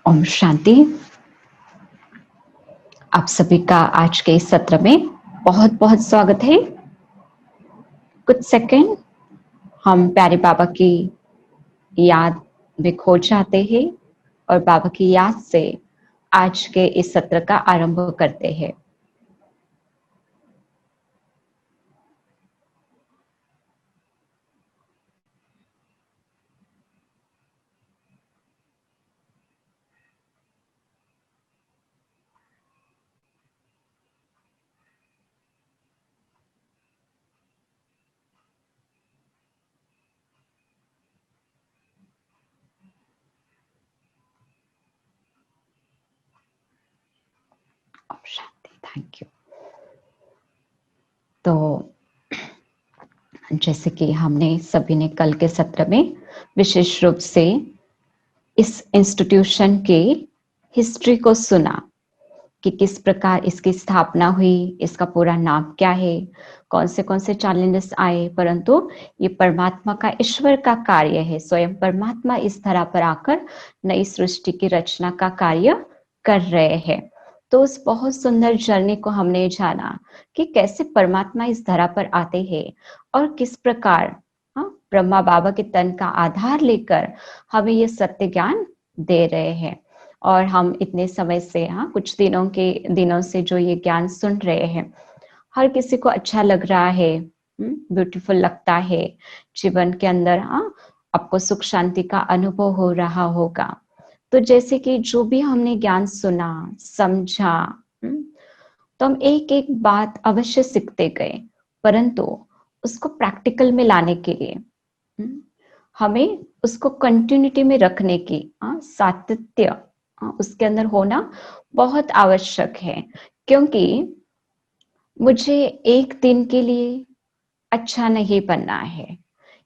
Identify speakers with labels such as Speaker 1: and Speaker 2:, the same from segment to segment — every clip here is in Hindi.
Speaker 1: ओम शांति। आप सभी का आज के इस सत्र में बहुत बहुत स्वागत है। कुछ सेकंड हम प्यारे बाबा की याद में खो जाते हैं और बाबा की याद से आज के इस सत्र का आरंभ करते हैं। ओम शांति। Thank you. तो जैसे कि हमने सभी ने कल के सत्र में विशेष रूप से इस इंस्टीट्यूशन के हिस्ट्री को सुना कि किस प्रकार इसकी स्थापना हुई, इसका पूरा नाम क्या है, कौन से चैलेंजेस आए, परंतु ये परमात्मा का, ईश्वर का कार्य है। स्वयं परमात्मा इस धरा पर आकर नई सृष्टि की रचना का कार्य कर रहे हैं। तो उस बहुत सुंदर जर्नी को हमने जाना कि कैसे परमात्मा इस धरा पर आते हैं और किस प्रकार ब्रह्मा बाबा के तन का आधार लेकर हमें ये सत्य ज्ञान दे रहे हैं। और हम इतने समय से कुछ दिनों से जो ये ज्ञान सुन रहे हैं, हर किसी को अच्छा लग रहा है, ब्यूटीफुल लगता है। जीवन के अंदर आपको सुख शांति का अनुभव हो रहा होगा। तो जैसे कि जो भी हमने ज्ञान सुना, समझा, तो हम एक एक बात अवश्य सीखते गए, परंतु उसको प्रैक्टिकल में लाने के लिए हमें उसको कंटिन्यूटी में रखने की सातत्य उसके अंदर होना बहुत आवश्यक है। क्योंकि मुझे एक दिन के लिए अच्छा नहीं बनना है,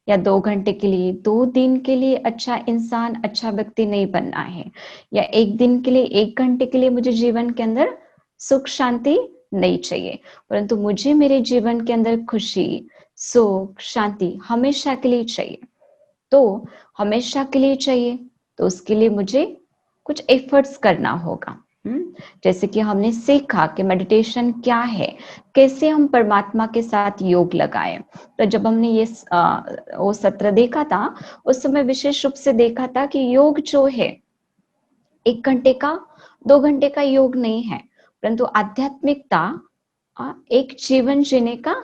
Speaker 1: या 2 घंटे के लिए, 2 दिन के लिए अच्छा इंसान, अच्छा व्यक्ति नहीं बनना है, या एक दिन के लिए, 1 घंटे के लिए मुझे जीवन के अंदर सुख शांति नहीं चाहिए, परंतु मुझे मेरे जीवन के अंदर खुशी, सुख, शांति हमेशा के लिए चाहिए। तो हमेशा के लिए चाहिए तो उसके लिए मुझे कुछ एफर्ट्स करना होगा। जैसे कि हमने सीखा कि मेडिटेशन क्या है, कैसे हम परमात्मा के साथ योग लगाएं। तो जब हमने ये वो सत्र देखा था, उस समय विशेष रूप से देखा था कि योग जो है 1 घंटे का, 2 घंटे का योग नहीं है, परंतु आध्यात्मिकता एक जीवन जीने का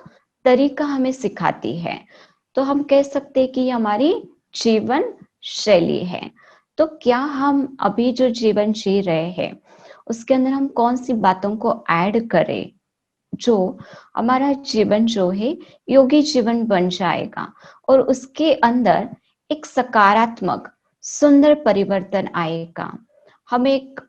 Speaker 1: तरीका हमें सिखाती है। तो हम कह सकते हैं कि हमारी जीवन शैली है। तो क्या हम अभी जो जीवन जी रहे हैं उसके अंदर हम कौन सी बातों को ऐड करें जो हमारा जीवन जो है योगी जीवन बन जाएगा और उसके अंदर एक सकारात्मक सुंदर परिवर्तन आएगा। हम एक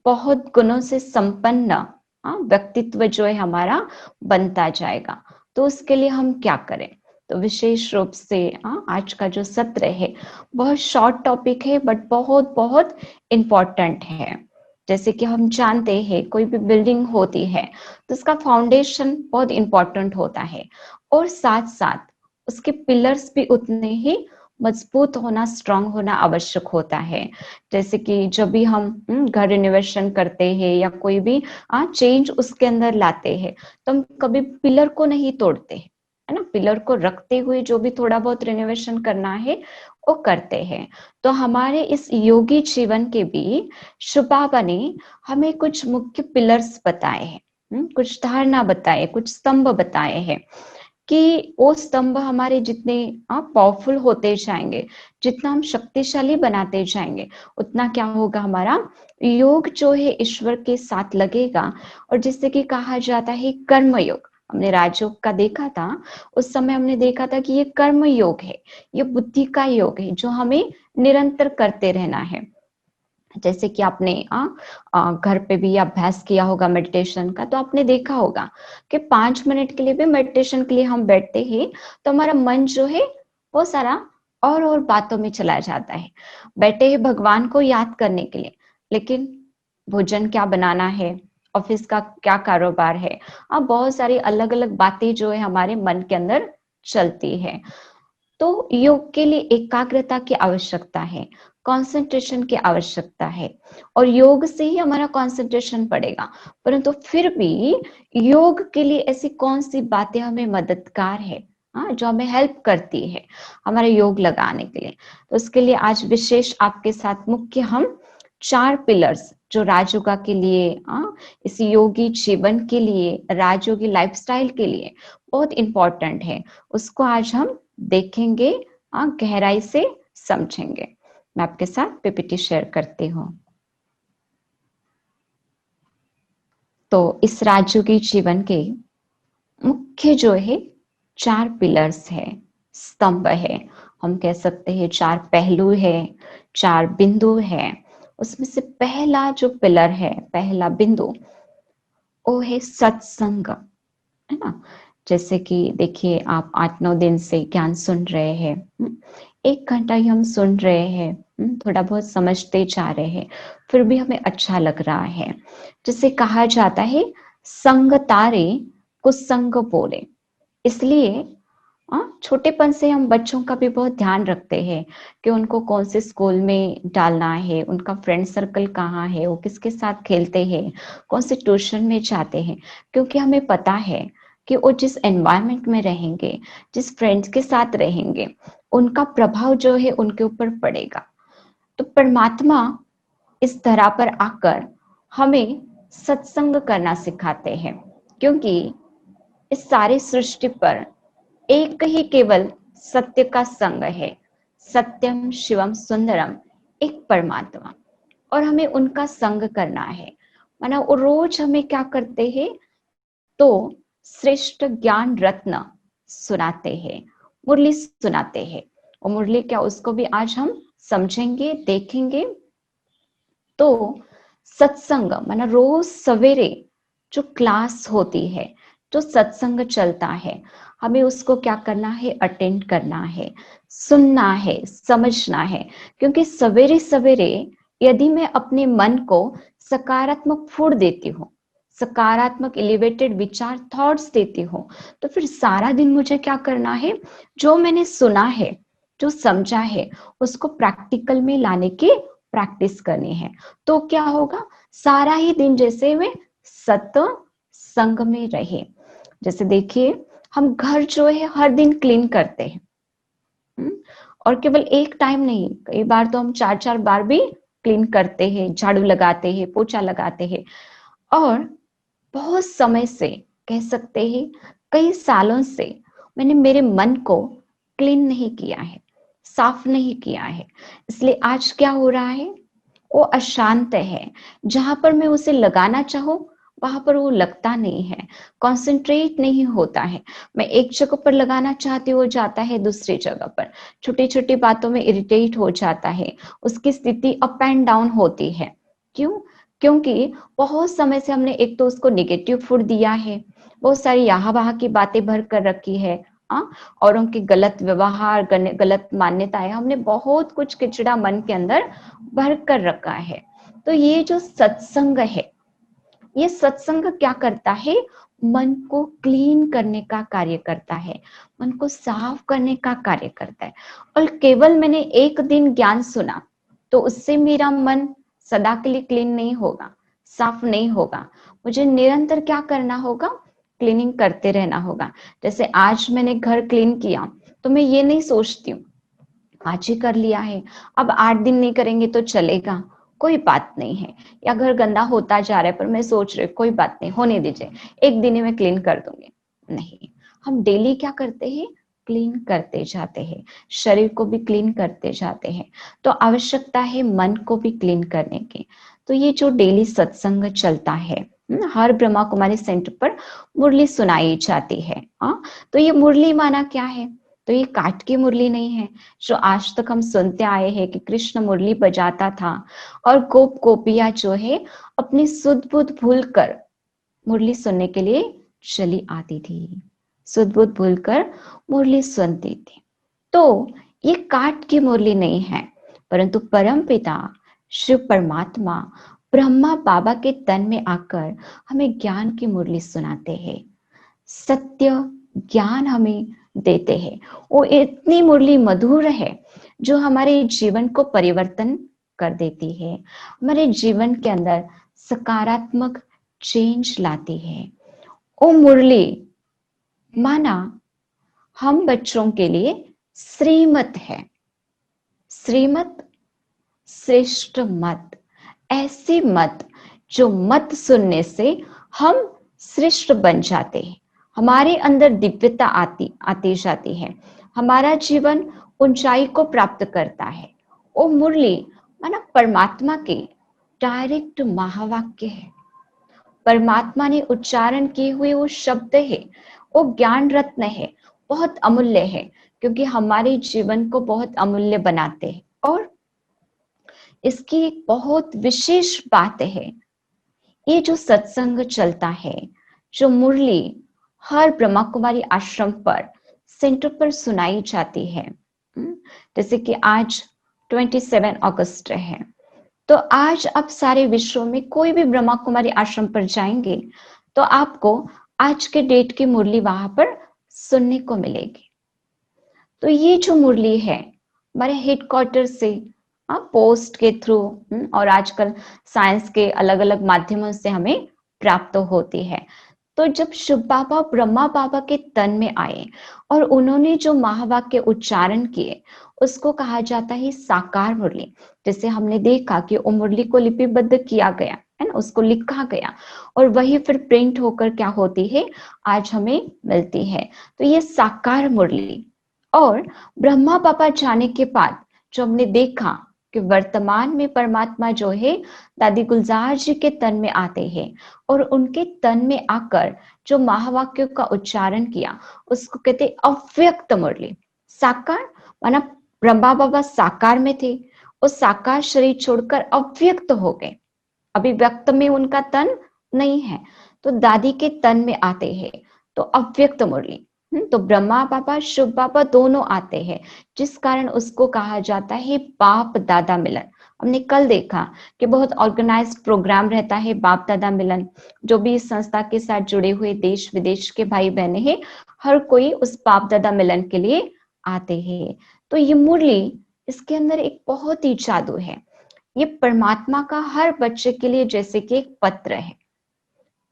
Speaker 1: बहुत गुणों से संपन्न व्यक्तित्व जो है हमारा बनता जाएगा। तो उसके लिए हम क्या करें? तो विशेष रूप से आज का जो सत्र है बहुत शॉर्ट टॉपिक है, बट बहुत बहुत इम्पोर्टेंट है। जैसे कि हम जानते हैं कोई भी बिल्डिंग होती है तो उसका फाउंडेशन बहुत इम्पोर्टेंट होता है, और साथ साथ उसके पिलर्स भी उतने ही मजबूत होना, स्ट्रांग होना आवश्यक होता है। जैसे कि जब भी हम घर रिनोवेशन करते हैं या कोई भी चेंज उसके अंदर लाते हैं, तो हम कभी पिलर को नहीं तोड़ते, है ना। पिलर को रखते हुए जो भी थोड़ा बहुत रिनोवेशन करना है वो करते हैं। तो हमारे इस योगी जीवन के भी शुभ बाबा ने हमें कुछ मुख्य पिलर्स बताए हैं, कुछ धारणा बताए, कुछ स्तंभ बताए हैं कि वो स्तंभ हमारे जितने पावरफुल होते जाएंगे, जितना हम शक्तिशाली बनाते जाएंगे, उतना क्या होगा, हमारा योग जो है ईश्वर के साथ लगेगा। और जिससे कि कहा जाता है कर्म योग, हमने राजयोग का देखा था, उस समय हमने देखा था कि ये कर्म योग है, ये बुद्धि का योग है जो हमें निरंतर करते रहना है। जैसे कि आपने घर पे भी अभ्यास किया होगा मेडिटेशन का, तो आपने देखा होगा कि 5 मिनट के लिए भी मेडिटेशन के लिए हम बैठते हैं तो हमारा मन जो है वो सारा और बातों में चला जाता है। बैठे हैं भगवान को याद करने के लिए, लेकिन भोजन क्या बनाना है, ऑफिस का क्या कारोबार है, अब बहुत सारी अलग अलग बातें जो है हमारे मन के अंदर चलती है। तो योग के लिए एकाग्रता की आवश्यकता है। कंसंट्रेशन की आवश्यकता है और योग से ही हमारा कंसंट्रेशन बढ़ेगा। परंतु फिर भी योग के लिए ऐसी कौन सी बातें हमें मददगार है, हाँ, जो हमें हेल्प करती है हमारे योग लगाने के लिए। तो उसके लिए आज विशेष आपके साथ मुख्य हम 4 पिलर्स जो राजयोगा के लिए, इस योगी जीवन के लिए, राजयोगी लाइफस्टाइल के लिए बहुत इंपॉर्टेंट है, उसको आज हम देखेंगे, गहराई से समझेंगे। मैं आपके साथ पीपीटी शेयर करती हूँ। तो इस राजयोगी जीवन के मुख्य जो है 4 पिलर्स है, स्तंभ है, हम कह सकते हैं 4 पहलू है, 4 बिंदु है। उसमें से पहला जो पिलर है, पहला बिंदु, वो है सत्संग, है ना। जैसे कि देखिए, आप 8-9 दिन से ज्ञान सुन रहे हैं, 1 घंटा ही हम सुन रहे हैं, थोड़ा बहुत समझते जा रहे हैं, फिर भी हमें अच्छा लग रहा है। जैसे कहा जाता है, संग तारे कुसंग बोले। इसलिए छोटेपन से हम बच्चों का भी बहुत ध्यान रखते हैं कि उनको कौन से स्कूल में डालना है, उनका फ्रेंड सर्कल कहाँ है, वो किसके साथ खेलते हैं, कौन से ट्यूशन में जाते हैं, क्योंकि हमें पता है कि वो जिस एनवायरनमेंट में रहेंगे, जिस फ्रेंड्स के साथ रहेंगे, उनका प्रभाव जो है उनके ऊपर पड़ेगा। तो परमात्मा इस धरा पर आकर हमें सत्संग करना सिखाते हैं, क्योंकि इस सारी सृष्टि पर एक ही केवल सत्य का संग है, सत्यम शिवम सुंदरम, एक परमात्मा, और हमें उनका संग करना है। माना वो रोज हमें क्या करते हैं, तो श्रेष्ठ ज्ञान रत्न सुनाते हैं, मुरली सुनाते हैं। और मुरली क्या, उसको भी आज हम समझेंगे, देखेंगे। तो सत्संग माना रोज सवेरे जो क्लास होती है, जो सत्संग चलता है, हमें उसको क्या करना है, अटेंड करना है, सुनना है, समझना है। क्योंकि सवेरे सवेरे यदि मैं अपने मन को सकारात्मक फूड देती हूँ, सकारात्मक एलिवेटेड विचार थॉट्स देती हूँ, तो फिर सारा दिन मुझे क्या करना है, जो मैंने सुना है, जो समझा है, उसको प्रैक्टिकल में लाने की प्रैक्टिस करनी है। तो क्या होगा, सारा ही दिन जैसे में सत्संग में रहे। जैसे देखिए, हम घर जो है हर दिन क्लीन करते हैं, और केवल एक टाइम नहीं, कई बार तो हम 4-4 बार भी क्लीन करते हैं, झाड़ू लगाते हैं, पोछा लगाते हैं। और बहुत समय से, कह सकते हैं कई सालों से, मैंने मेरे मन को क्लीन नहीं किया है, साफ नहीं किया है। इसलिए आज क्या हो रहा है, वो अशांत है। जहां पर मैं उसे लगाना चाहूं, वहां पर वो लगता नहीं है, कंसंट्रेट नहीं होता है। मैं एक जगह पर लगाना चाहती हूँ, जाता है दूसरी जगह पर। छोटी छोटी बातों में इरिटेट हो जाता है, उसकी स्थिति अप एंड डाउन होती है। क्यों? क्योंकि बहुत समय से हमने एक तो उसको नेगेटिव फूड दिया है, बहुत सारी यहाँ वहां की बातें भर कर रखी है, औरों के गलत व्यवहार, गलत मान्यताएं, हमने बहुत कुछ किचड़ा मन के अंदर भर कर रखा है। तो ये जो सत्संग है, ये सत्संग क्या करता है, मन को क्लीन करने का कार्य करता है, मन को साफ करने का कार्य करता है। और केवल मैंने एक दिन ज्ञान सुना तो उससे मेरा मन सदा के लिए क्लीन नहीं होगा, साफ नहीं होगा। मुझे निरंतर क्या करना होगा, क्लीनिंग करते रहना होगा। जैसे आज मैंने घर क्लीन किया, तो मैं ये नहीं सोचती हूँ आज ही कर लिया है, अब 8 दिन नहीं करेंगे तो चलेगा, कोई बात नहीं है। या घर गंदा होता जा रहा है, पर मैं सोच रही कोई बात नहीं, होने दीजिए, एक दिन ही मैं क्लीन कर दूंगी। नहीं, हम डेली क्या करते हैं, क्लीन करते जाते हैं, शरीर को भी क्लीन करते जाते हैं। तो आवश्यकता है मन को भी क्लीन करने की। तो ये जो डेली सत्संग चलता है, हर ब्रह्मा कुमारी सेंटर पर मुरली सुनाई जाती है। तो ये मुरली माना क्या है, तो ये काट की मुरली नहीं है, जो आज तक हम सुनते आए हैं कि कृष्ण मुरली बजाता था और गोप गोपियां जो है अपनी सुध बुध भूल कर मुरली सुनने के लिए चली आती थी, सुध बुध भूल कर मुरली सुनती थी। तो ये काट की मुरली नहीं है, परंतु परम पिता शिव परमात्मा ब्रह्मा बाबा के तन में आकर हमें ज्ञान की मुरली सुनाते हैं, सत्य ज्ञान हमें देते हैं। वो इतनी मुरली मधुर है जो हमारे जीवन को परिवर्तन कर देती है, हमारे जीवन के अंदर सकारात्मक चेंज लाती है। ओ मुरली, माना हम बच्चों के लिए श्रीमत है। श्रीमत श्रेष्ठ मत, ऐसी मत जो मत सुनने से हम श्रेष्ठ बन जाते हैं, हमारे अंदर दिव्यता आती जाती है, हमारा जीवन ऊंचाई को प्राप्त करता है। ओ मुरली माना परमात्मा के डायरेक्ट महावाक्य है, परमात्मा ने उच्चारण किए हुए वो शब्द है, वो ज्ञान रत्न है, बहुत अमूल्य है, क्योंकि हमारे जीवन को बहुत अमूल्य बनाते हैं। और इसकी एक बहुत विशेष बात है, ये जो सत्संग चलता है, जो मुरली हर ब्रह्मा कुमारी आश्रम पर सेंटर पर सुनाई जाती है, जैसे कि आज 27 अगस्त है, तो आज आप सारे विश्व में कोई भी ब्रह्मा कुमारी आश्रम पर जाएंगे तो आपको आज के डेट की मुरली वहां पर सुनने को मिलेगी। तो ये जो मुरली है हमारे हेडक्वार्टर से पोस्ट के थ्रू और आजकल साइंस के अलग अलग माध्यमों से हमें प्राप्त होती है। तो जब शिव बाबा ब्रह्मा बाबा के तन में आए और उन्होंने जो महावाक्य उच्चारण किए, उसको कहा जाता है साकार मुरली। जैसे हमने देखा कि वो मुरली को लिपिबद्ध किया गया है ना, उसको लिखा गया और वही फिर प्रिंट होकर क्या होती है, आज हमें मिलती है। तो ये साकार मुरली। और ब्रह्मा बाबा जाने के बाद जो हमने देखा कि वर्तमान में परमात्मा जो है दादी गुलजार जी के तन में आते हैं और उनके तन में आकर जो महावाक्यों का उच्चारण किया, उसको कहते अव्यक्त मुरली। साकार माना ब्रह्मा बाबा साकार में थे, वो साकार शरीर छोड़कर अव्यक्त हो गए, अभी व्यक्त में उनका तन नहीं है, तो दादी के तन में आते हैं तो अव्यक्त मुरली। तो ब्रह्मा बाबा शिव बाबा दोनों आते हैं, जिस कारण उसको कहा जाता है बाप दादा मिलन। हमने कल देखा कि बहुत ऑर्गेनाइज्ड प्रोग्राम रहता है बाप दादा मिलन, जो भी इस संस्था के साथ जुड़े हुए देश विदेश के भाई बहने हैं, हर कोई उस बाप दादा मिलन के लिए आते हैं। तो ये मुरली, इसके अंदर एक बहुत ही जादू है। ये परमात्मा का हर बच्चे के लिए जैसे कि एक पत्र है।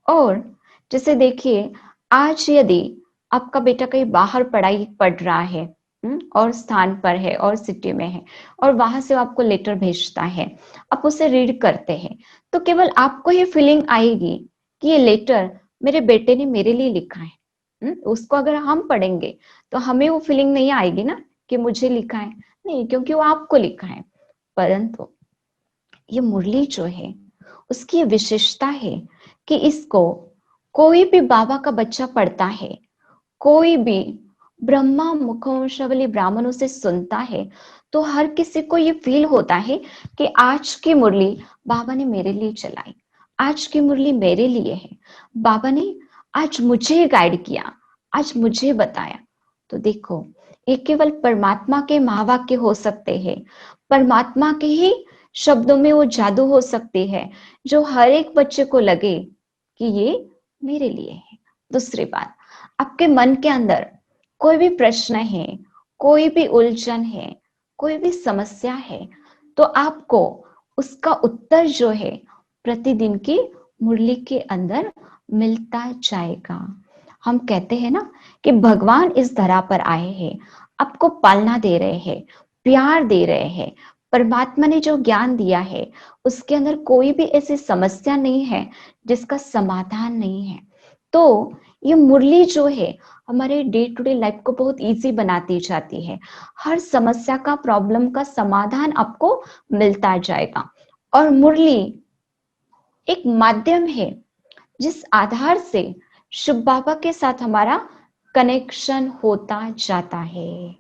Speaker 1: और जैसे देखिए, आज यदि आपका बेटा कहीं बाहर पढ़ाई पढ़ रहा है और स्थान पर है और सिटी में है और वहां से आपको लेटर भेजता है, आप उसे रीड करते हैं, तो केवल आपको ये फीलिंग आएगी कि ये लेटर मेरे बेटे ने मेरे लिए लिखा है। उसको अगर हम पढ़ेंगे तो हमें वो फीलिंग नहीं आएगी ना कि मुझे लिखा है, नहीं, क्योंकि वो आपको लिखा है। परंतु ये मुरली जो है उसकी विशेषता है कि इसको कोई भी बाबा का बच्चा पढ़ता है, कोई भी ब्रह्मा मुखवंशावली ब्राह्मणों से सुनता है, तो हर किसी को ये फील होता है कि आज की मुरली बाबा ने मेरे लिए चलाई, आज की मुरली मेरे लिए है, बाबा ने आज मुझे गाइड किया, आज मुझे बताया। तो देखो, ये केवल परमात्मा के महावाक्य हो सकते हैं, परमात्मा के ही शब्दों में वो जादू हो सकती है जो हर एक बच्चे को लगे कि ये मेरे लिए है। दूसरी बात, आपके मन के अंदर कोई भी प्रश्न है, कोई भी उलझन है, कोई भी समस्या है, तो आपको उसका उत्तर जो है प्रतिदिन की मुरली के अंदर मिलता जाएगा। हम कहते हैं ना कि भगवान इस धरा पर आए हैं, आपको पालना दे रहे हैं, प्यार दे रहे हैं। परमात्मा ने जो ज्ञान दिया है उसके अंदर कोई भी ऐसी समस्या नहीं है जिसका समाधान नहीं है। तो ये मुरली जो है हमारे डे टू डे लाइफ को बहुत इजी बनाती जाती है। हर समस्या का, प्रॉब्लम का समाधान आपको मिलता जाएगा। और मुरली एक माध्यम है जिस आधार से शिव बाबा के साथ हमारा कनेक्शन होता जाता है,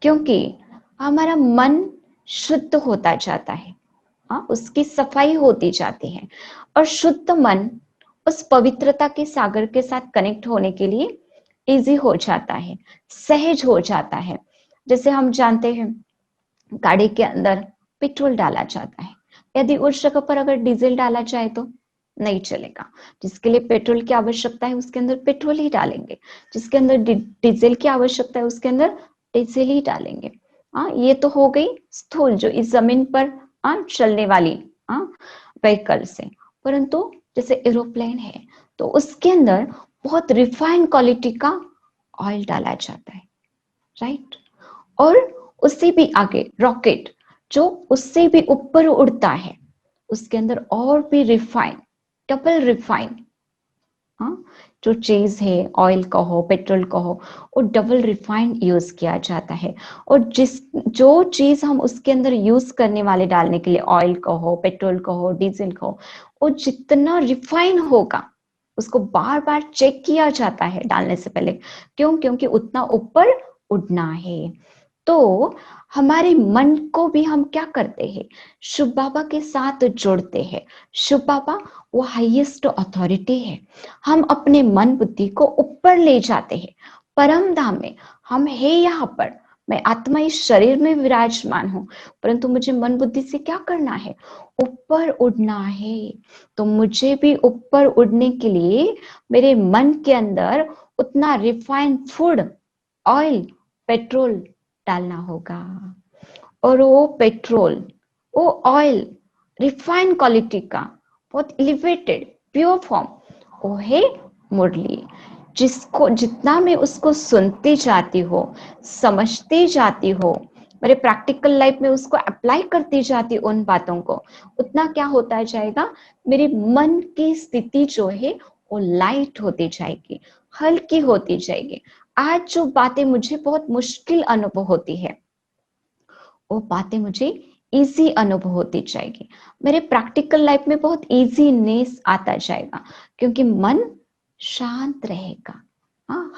Speaker 1: क्योंकि हमारा मन शुद्ध होता जाता है, उसकी सफाई होती जाती है और शुद्ध मन उस पवित्रता के सागर के साथ कनेक्ट होने के लिए इजी हो जाता है, सहज हो जाता है। जैसे हम जानते हैं गाड़ी के अंदर पेट्रोल डाला जाता है, यदि उस जगह पर अगर डीजल डाला जाए तो नहीं चलेगा। जिसके लिए पेट्रोल की आवश्यकता है उसके अंदर पेट्रोल ही डालेंगे, जिसके अंदर डीजल की आवश्यकता है उसके अंदर डीजल ही डालेंगे। ये तो हो गई स्थूल, जो इस जमीन पर चलने वाली व्हीकल से। परंतु जैसे एरोप्लेन है तो उसके अंदर बहुत रिफाइंड क्वालिटी का ऑयल डाला जाता है, राइट। और उससे भी आगे रॉकेट, जो उससे भी ऊपर उड़ता है, उसके अंदर और भी रिफाइन, डबल रिफाइन जो चीज है, ऑयल का हो पेट्रोल का हो, वो डबल रिफाइंड यूज किया जाता है। और जो चीज हम उसके अंदर यूज करने वाले डालने के लिए, ऑयल का हो पेट्रोल का हो डीजल का हो, वो जितना रिफाइन होगा उसको बार बार चेक किया जाता है डालने से पहले। क्यों? क्योंकि उतना ऊपर उड़ना है। तो हमारे मन को भी हम क्या करते हैं, शिव बाबा के साथ जोड़ते हैं। शिव बाबा वो हाईएस्ट अथॉरिटी है। हम अपने मन बुद्धि को ऊपर ले जाते हैं, परम धाम में। हम है यहाँ पर, मैं आत्मा इस शरीर में विराजमान हूँ, परंतु मुझे मन बुद्धि से क्या करना है, ऊपर उड़ना है। तो मुझे भी ऊपर उड़ने के लिए मेरे मन के अंदर उतना रिफाइंड फूड, ऑयल, पेट्रोल डालना होगा। और वो पेट्रोल, वो ऑयल रिफाइंड क्वालिटी का, बहुत एलिवेटेड प्योर फॉर्म, वो है मुरली। जिसको जितना मैं उसको सुनती जाती हो, समझती जाती हो, मेरे प्रैक्टिकल लाइफ में उसको अप्लाई करती जाती उन बातों को, उतना क्या होता जाएगा, मेरे मन की स्थिति जो है वो लाइट होती जाएगी, हल्की होती जाएगी। आज जो बातें मुझे बहुत मुश्किल अनुभव होती है, वो बातें मुझे इजी अनुभव होती जाएगी। मेरे प्रैक्टिकल लाइफ में बहुत इजीनेस आता जाएगा, क्योंकि मन शांत रहेगा,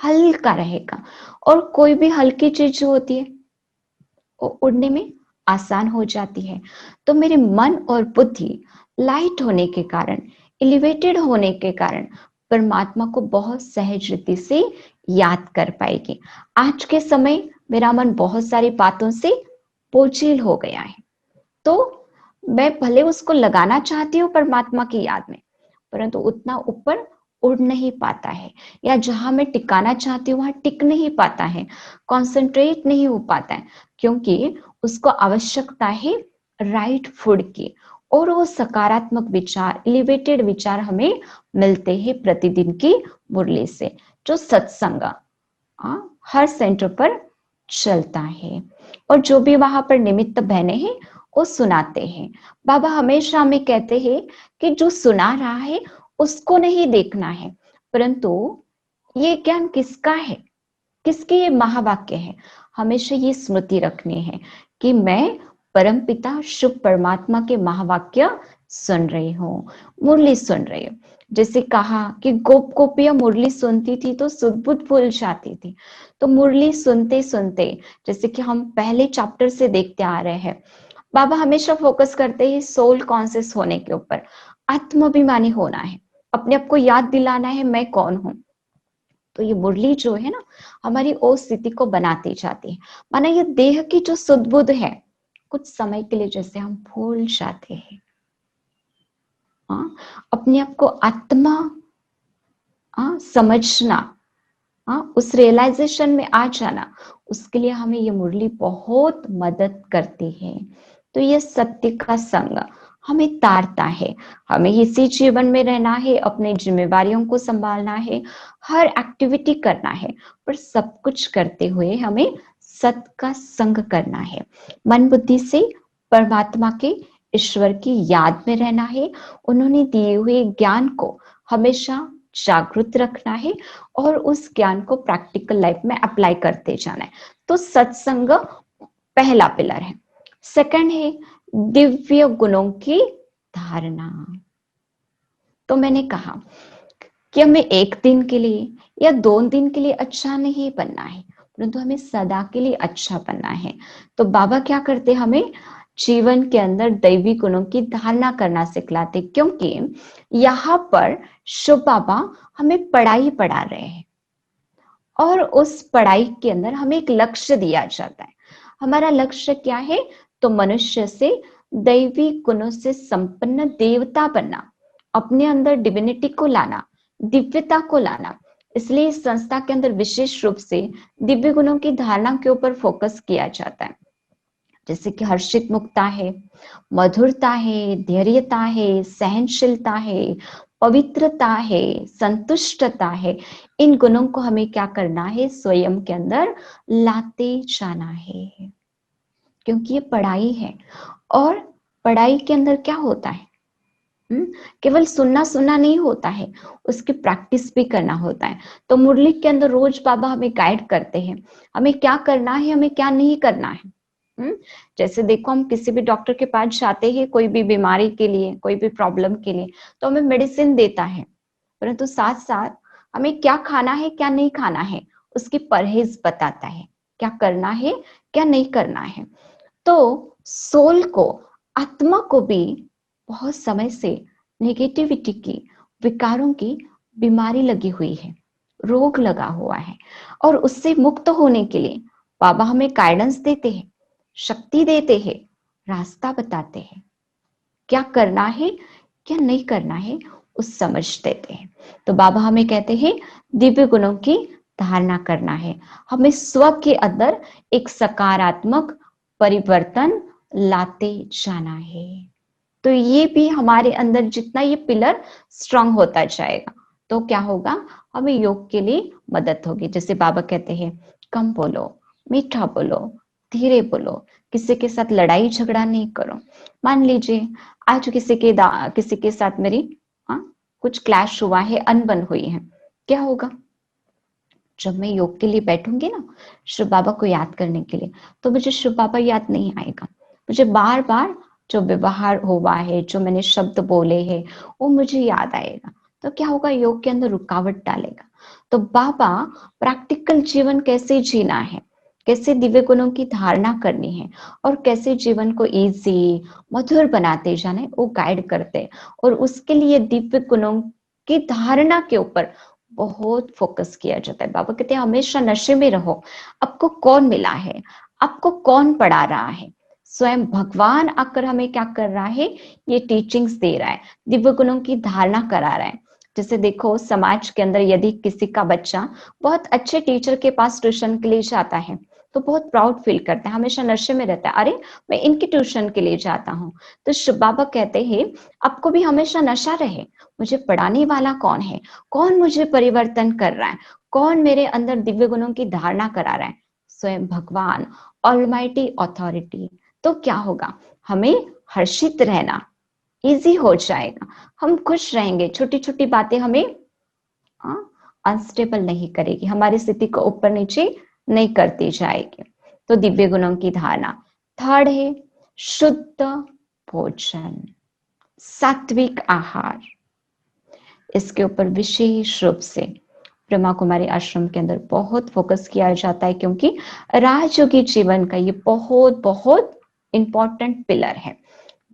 Speaker 1: हल्का रहेगा। और कोई भी हल्की चीज जो होती है वो उड़ने में आसान हो जाती है। तो मेरे मन और बुद्धि लाइट होने के कारण, एलिवेटेड होने के कारण, परमात्मा को बहुत सहज रीति से याद कर पाएगी। आज के समय मेरा मन बहुत सारी बातों से बोझिल हो गया है, तो मैं भले उसको लगाना चाहती हूँ परमात्मा की याद में, परंतु उतना ऊपर उड़ नहीं पाता है। या जहां मैं टिकाना चाहती हूँ वहां टिक नहीं पाता है, कंसंट्रेट नहीं हो पाता है, क्योंकि उसको आवश्यकता है राइट फूड की। और वो सकारात्मक विचार, एलिवेटेड विचार हमें मिलते हैं प्रतिदिन की मुरली से, जो सत्संग हर सेंटर पर चलता है। और जो भी वहां पर निमित्त बहने हैं वो सुनाते हैं। बाबा हमेशा हमें कहते हैं कि जो सुना रहा है उसको नहीं देखना है, परंतु ये ज्ञान किसका है, किसके ये महावाक्य है, हमेशा ये स्मृति रखनी है कि मैं परमपिता शुभ परमात्मा के महावाक्य सुन रही हूँ, मुरली सुन रही हूँ। जैसे कहा कि गोप गोपियां मुरली सुनती थी तो सुध-बुध भूल जाती थी। तो मुरली सुनते सुनते, जैसे कि हम पहले चैप्टर से देखते आ रहे हैं, बाबा हमेशा फोकस करते हैं सोल कॉन्शियस होने के ऊपर। आत्माभिमानी होना है, अपने आप को याद दिलाना है मैं कौन हूं। तो ये मुरली जो है ना, हमारी उस स्थिति को बनाती जाती है। माना ये देह की जो सुध-बुध है, कुछ समय के लिए जैसे हम भूल जाते हैं। अपने आप को आत्मा समझना, उस रियलाइजेशन में आ जाना, उसके लिए हमें ये मुरली बहुत मदद करती है। तो ये सत्य का संग हमें तारता है। हमें इसी जीवन में रहना है, अपने जिम्मेवारियों को संभालना है, हर एक्टिविटी करना है, पर सब कुछ करते हुए हमें सत्य का संग करना है। मन बुद्धि से परमात्मा के, ईश्वर की याद में रहना है। उन्होंने दिए हुए ज्ञान को हमेशा जागृत रखना है और उस ज्ञान को प्रैक्टिकल लाइफ में अप्लाई करते जाना है। तो सत्संग पहला पिलर है। सेकंड है दिव्य गुणों की धारणा। तो मैंने कहा कि हमें एक दिन के लिए या 2 दिन के लिए अच्छा नहीं बनना है, परंतु हमें सदा के लिए अच्छा बनना है। तो बाबा क्या करते, हमें जीवन के अंदर दैवी गुणों की धारणा करना सिखलाते, क्योंकि यहाँ पर शिव बाबा हमें पढ़ाई पढ़ा रहे हैं और उस पढ़ाई के अंदर हमें एक लक्ष्य दिया जाता है। हमारा लक्ष्य क्या है, तो मनुष्य से दैवी गुणों से संपन्न देवता बनना, अपने अंदर डिविनिटी को लाना, दिव्यता को लाना। इसलिए इस संस्था के अंदर विशेष रूप से दिव्य गुणों की धारणा के ऊपर फोकस किया जाता है। जैसे कि हर्षित मुक्ता है, मधुरता है, धैर्यता है, सहनशीलता है, पवित्रता है, संतुष्टता है। इन गुणों को हमें क्या करना है, स्वयं के अंदर लाते जाना है, क्योंकि ये पढ़ाई है। और पढ़ाई के अंदर क्या होता है, केवल सुनना सुनना नहीं होता है, उसकी प्रैक्टिस भी करना होता है। तो मुरली के अंदर रोज बाबा हमें गाइड करते हैं, हमें क्या करना है, हमें क्या नहीं करना है। जैसे देखो, हम किसी भी डॉक्टर के पास जाते हैं कोई भी बीमारी के लिए, कोई भी प्रॉब्लम के लिए, तो हमें मेडिसिन देता है, परंतु साथ साथ हमें क्या खाना है क्या नहीं खाना है उसकी परहेज बताता है, क्या करना है क्या नहीं करना है। तो सोल को, आत्मा को भी बहुत समय से नेगेटिविटी की, विकारों की बीमारी लगी हुई है, रोग लगा हुआ है। और उससे मुक्त होने के लिए बाबा हमें गाइडेंस देते हैं, शक्ति देते हैं, रास्ता बताते हैं, क्या करना है क्या नहीं करना है उस समझ देते हैं। तो बाबा हमें कहते हैं दिव्य गुणों की धारणा करना है, हमें स्व के अंदर एक सकारात्मक परिवर्तन लाते जाना है। तो ये भी हमारे अंदर जितना ये पिलर स्ट्रांग होता जाएगा तो क्या होगा, हमें योग के लिए मदद होगी। जैसे बाबा कहते हैं कम बोलो, मीठा बोलो, धीरे बोलो, किसी के साथ लड़ाई झगड़ा नहीं करो। मान लीजिए आज किसी के साथ मेरी हाँ कुछ क्लैश हुआ है, अनबन हुई है, क्या होगा, जब मैं योग के लिए बैठूंगी ना शिव बाबा को याद करने के लिए, तो मुझे शिव बाबा याद नहीं आएगा, मुझे बार बार जो व्यवहार हुआ है, जो मैंने शब्द बोले हैं, वो मुझे याद आएगा। तो क्या होगा, योग के अंदर रुकावट डालेगा। तो बाबा प्रैक्टिकल जीवन कैसे जीना है, कैसे दिव्य गुणों की धारणा करनी है और कैसे जीवन को इजी मधुर बनाते जाना है, वो गाइड करते हैं। और उसके लिए दिव्य गुणों की धारणा के ऊपर बहुत फोकस किया जाता है। बाबा कहते हैं हमेशा नशे में रहो। आपको कौन मिला है, आपको कौन पढ़ा रहा है, स्वयं भगवान आकर हमें क्या कर रहा है, ये टीचिंग्स दे रहा है, दिव्य गुणों की धारणा करा रहा है। जैसे देखो समाज के अंदर यदि किसी का बच्चा बहुत अच्छे टीचर के पास ट्यूशन के लिए जाता है तो बहुत प्राउड फील करता है, हमेशा नशे में रहता है, अरे मैं इनकी ट्यूशन के लिए जाता हूँ। तो शिव बाबा कहते हैं आपको भी हमेशा नशा रहे, मुझे पढ़ाने वाला कौन है, कौन मुझे परिवर्तन कर रहा है, कौन मेरे अंदर दिव्य गुणों की धारणा करा रहा है, स्वयं भगवान, ऑलमाइटी अथॉरिटी। तो क्या होगा, हमें हर्षित रहना इजी हो जाएगा, हम खुश रहेंगे, छोटी छोटी बातें हमें अनस्टेबल नहीं करेगी, हमारी स्थिति को ऊपर नीचे नहीं करती जाएगी। तो दिव्य गुणों की धारणा। थर्ड है शुद्ध भोजन, सात्विक आहार। इसके ऊपर विशेष रूप से ब्रह्मा कुमारी आश्रम के अंदर बहुत फोकस किया जाता है, क्योंकि राजयोगी जीवन का ये बहुत बहुत इंपॉर्टेंट पिलर है।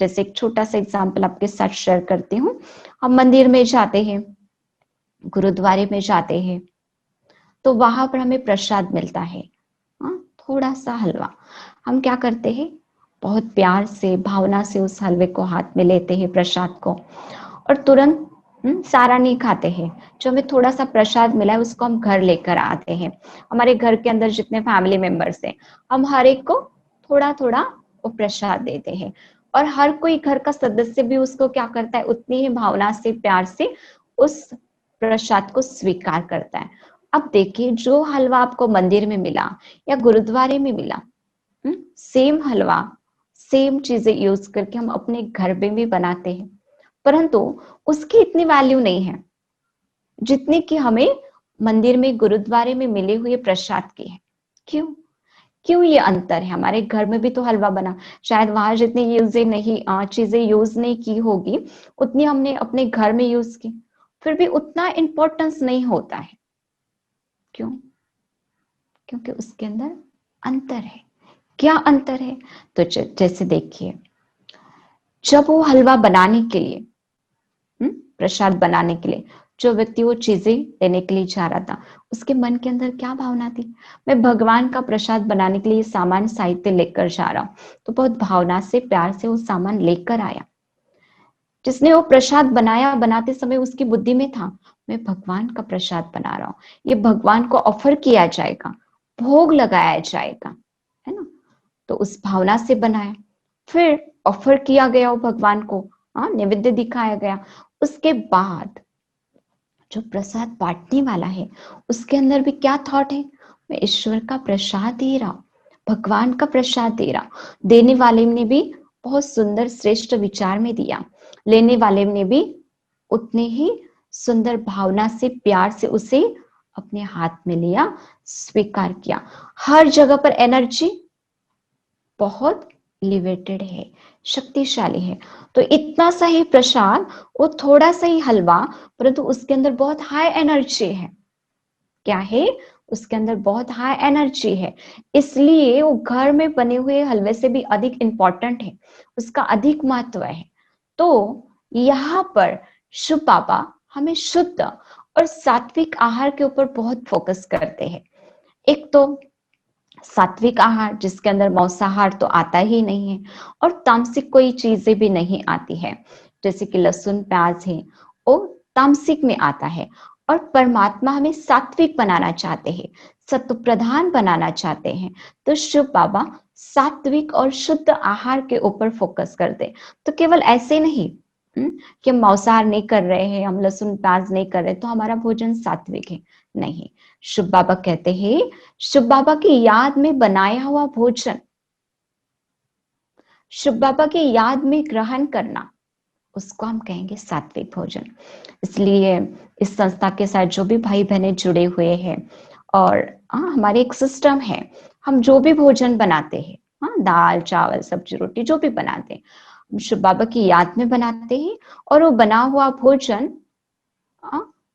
Speaker 1: जैसे एक छोटा सा एग्जांपल आपके साथ शेयर करती हूँ। हम मंदिर में जाते हैं, गुरुद्वारे में जाते हैं, तो वहां पर हमें प्रसाद मिलता है, थोड़ा सा हलवा। हम क्या करते हैं, बहुत प्यार से भावना से उस हलवे को हाथ में लेते हैं, प्रसाद को, और तुरंत सारा नहीं खाते हैं। जो हमें थोड़ा सा प्रसाद मिला है उसको हम घर लेकर आते हैं। हमारे घर के अंदर जितने फैमिली मेंबर्स हैं, हम हर एक को थोड़ा थोड़ा वो प्रसाद देते हैं, और हर कोई घर का सदस्य भी उसको क्या करता है, उतनी ही भावना से प्यार से उस प्रसाद को स्वीकार करता है। अब देखिए जो हलवा आपको मंदिर में मिला या गुरुद्वारे में मिला, सेम हलवा सेम चीजें यूज करके हम अपने घर में भी बनाते हैं, परंतु उसकी इतनी वैल्यू नहीं है जितनी कि हमें मंदिर में गुरुद्वारे में मिले हुए प्रसाद की है। क्यों, क्यों ये अंतर है, हमारे घर में भी तो हलवा बना, शायद वहां जितनी चीजें यूज नहीं की होगी उतनी हमने अपने घर में यूज की, फिर भी उतना इंपॉर्टेंस नहीं होता है। क्यों, क्योंकि उसके अंदर अंतर है। क्या अंतर है, तो जैसे देखिए जब वो हलवा बनाने के लिए, प्रसाद बनाने के लिए जो व्यक्ति वो चीजें लेने के लिए जा रहा था, उसके मन के अंदर क्या भावना थी, मैं भगवान का प्रसाद बनाने के लिए सामान साहित्य लेकर जा रहा हूं, तो बहुत भावना से प्यार से वो सामान लेकर आया। जिसने वो प्रसाद बनाया, बनाते समय उसकी बुद्धि में था मैं भगवान का प्रसाद बना रहा हूं, ये भगवान को ऑफर किया जाएगा, भोग लगाया जाएगा, है ना। तो उस भावना से बनाया, फिर ऑफर किया गया वो भगवान को, नैवेद्य दिखाया गया। उसके बाद जो प्रसाद बांटने वाला है उसके अंदर भी क्या थॉट है, मैं ईश्वर का प्रसाद दे रहा हूं, भगवान का प्रसाद दे रहा हूं। देने वाले ने भी बहुत सुंदर श्रेष्ठ विचार में दिया, लेने वाले ने भी उतने ही सुंदर भावना से प्यार से उसे अपने हाथ में लिया, स्वीकार किया। हर जगह पर एनर्जी बहुत लिमिटेड है, शक्तिशाली है। तो इतना सा ही प्रसाद, वो थोड़ा सा ही हलवा, परंतु उसके अंदर बहुत हाई एनर्जी है। क्या है, उसके अंदर बहुत हाई एनर्जी है, इसलिए वो घर में बने हुए हलवे से भी अधिक इंपॉर्टेंट है, उसका अधिक महत्व है। तो यहाँ पर शिव बाबा हमें शुद्ध और सात्विक आहार के ऊपर बहुत फोकस करते हैं। एक तो सात्विक आहार जिसके अंदर मांसाहार तो आता ही नहीं है, और तामसिक कोई चीजें भी नहीं आती है, जैसे कि लहसुन प्याज है, वो तामसिक में आता है। और परमात्मा हमें सात्विक बनाना चाहते हैं, सत्व प्रधान बनाना चाहते हैं। तो शिव बाबा सात्विक और शुद्ध आहार के ऊपर फोकस करते। तो केवल ऐसे नहीं कि हम मांसाहार नहीं कर रहे हैं, हम लहसुन प्याज नहीं कर रहे तो हमारा भोजन सात्विक है, नहीं। शिव बाबा कहते हैं शिव बाबा की याद में बनाया हुआ भोजन, शिव बाबा की याद में ग्रहण करना, उसको हम कहेंगे सात्विक भोजन। इसलिए इस संस्था के साथ जो भी भाई बहने जुड़े हुए हैं, और हमारे एक सिस्टम है, हम जो भी भोजन बनाते हैं, दाल चावल सब्जी रोटी जो भी बनाते हैं, हम शिव बाबा की याद में बनाते हैं। और वो बना हुआ भोजन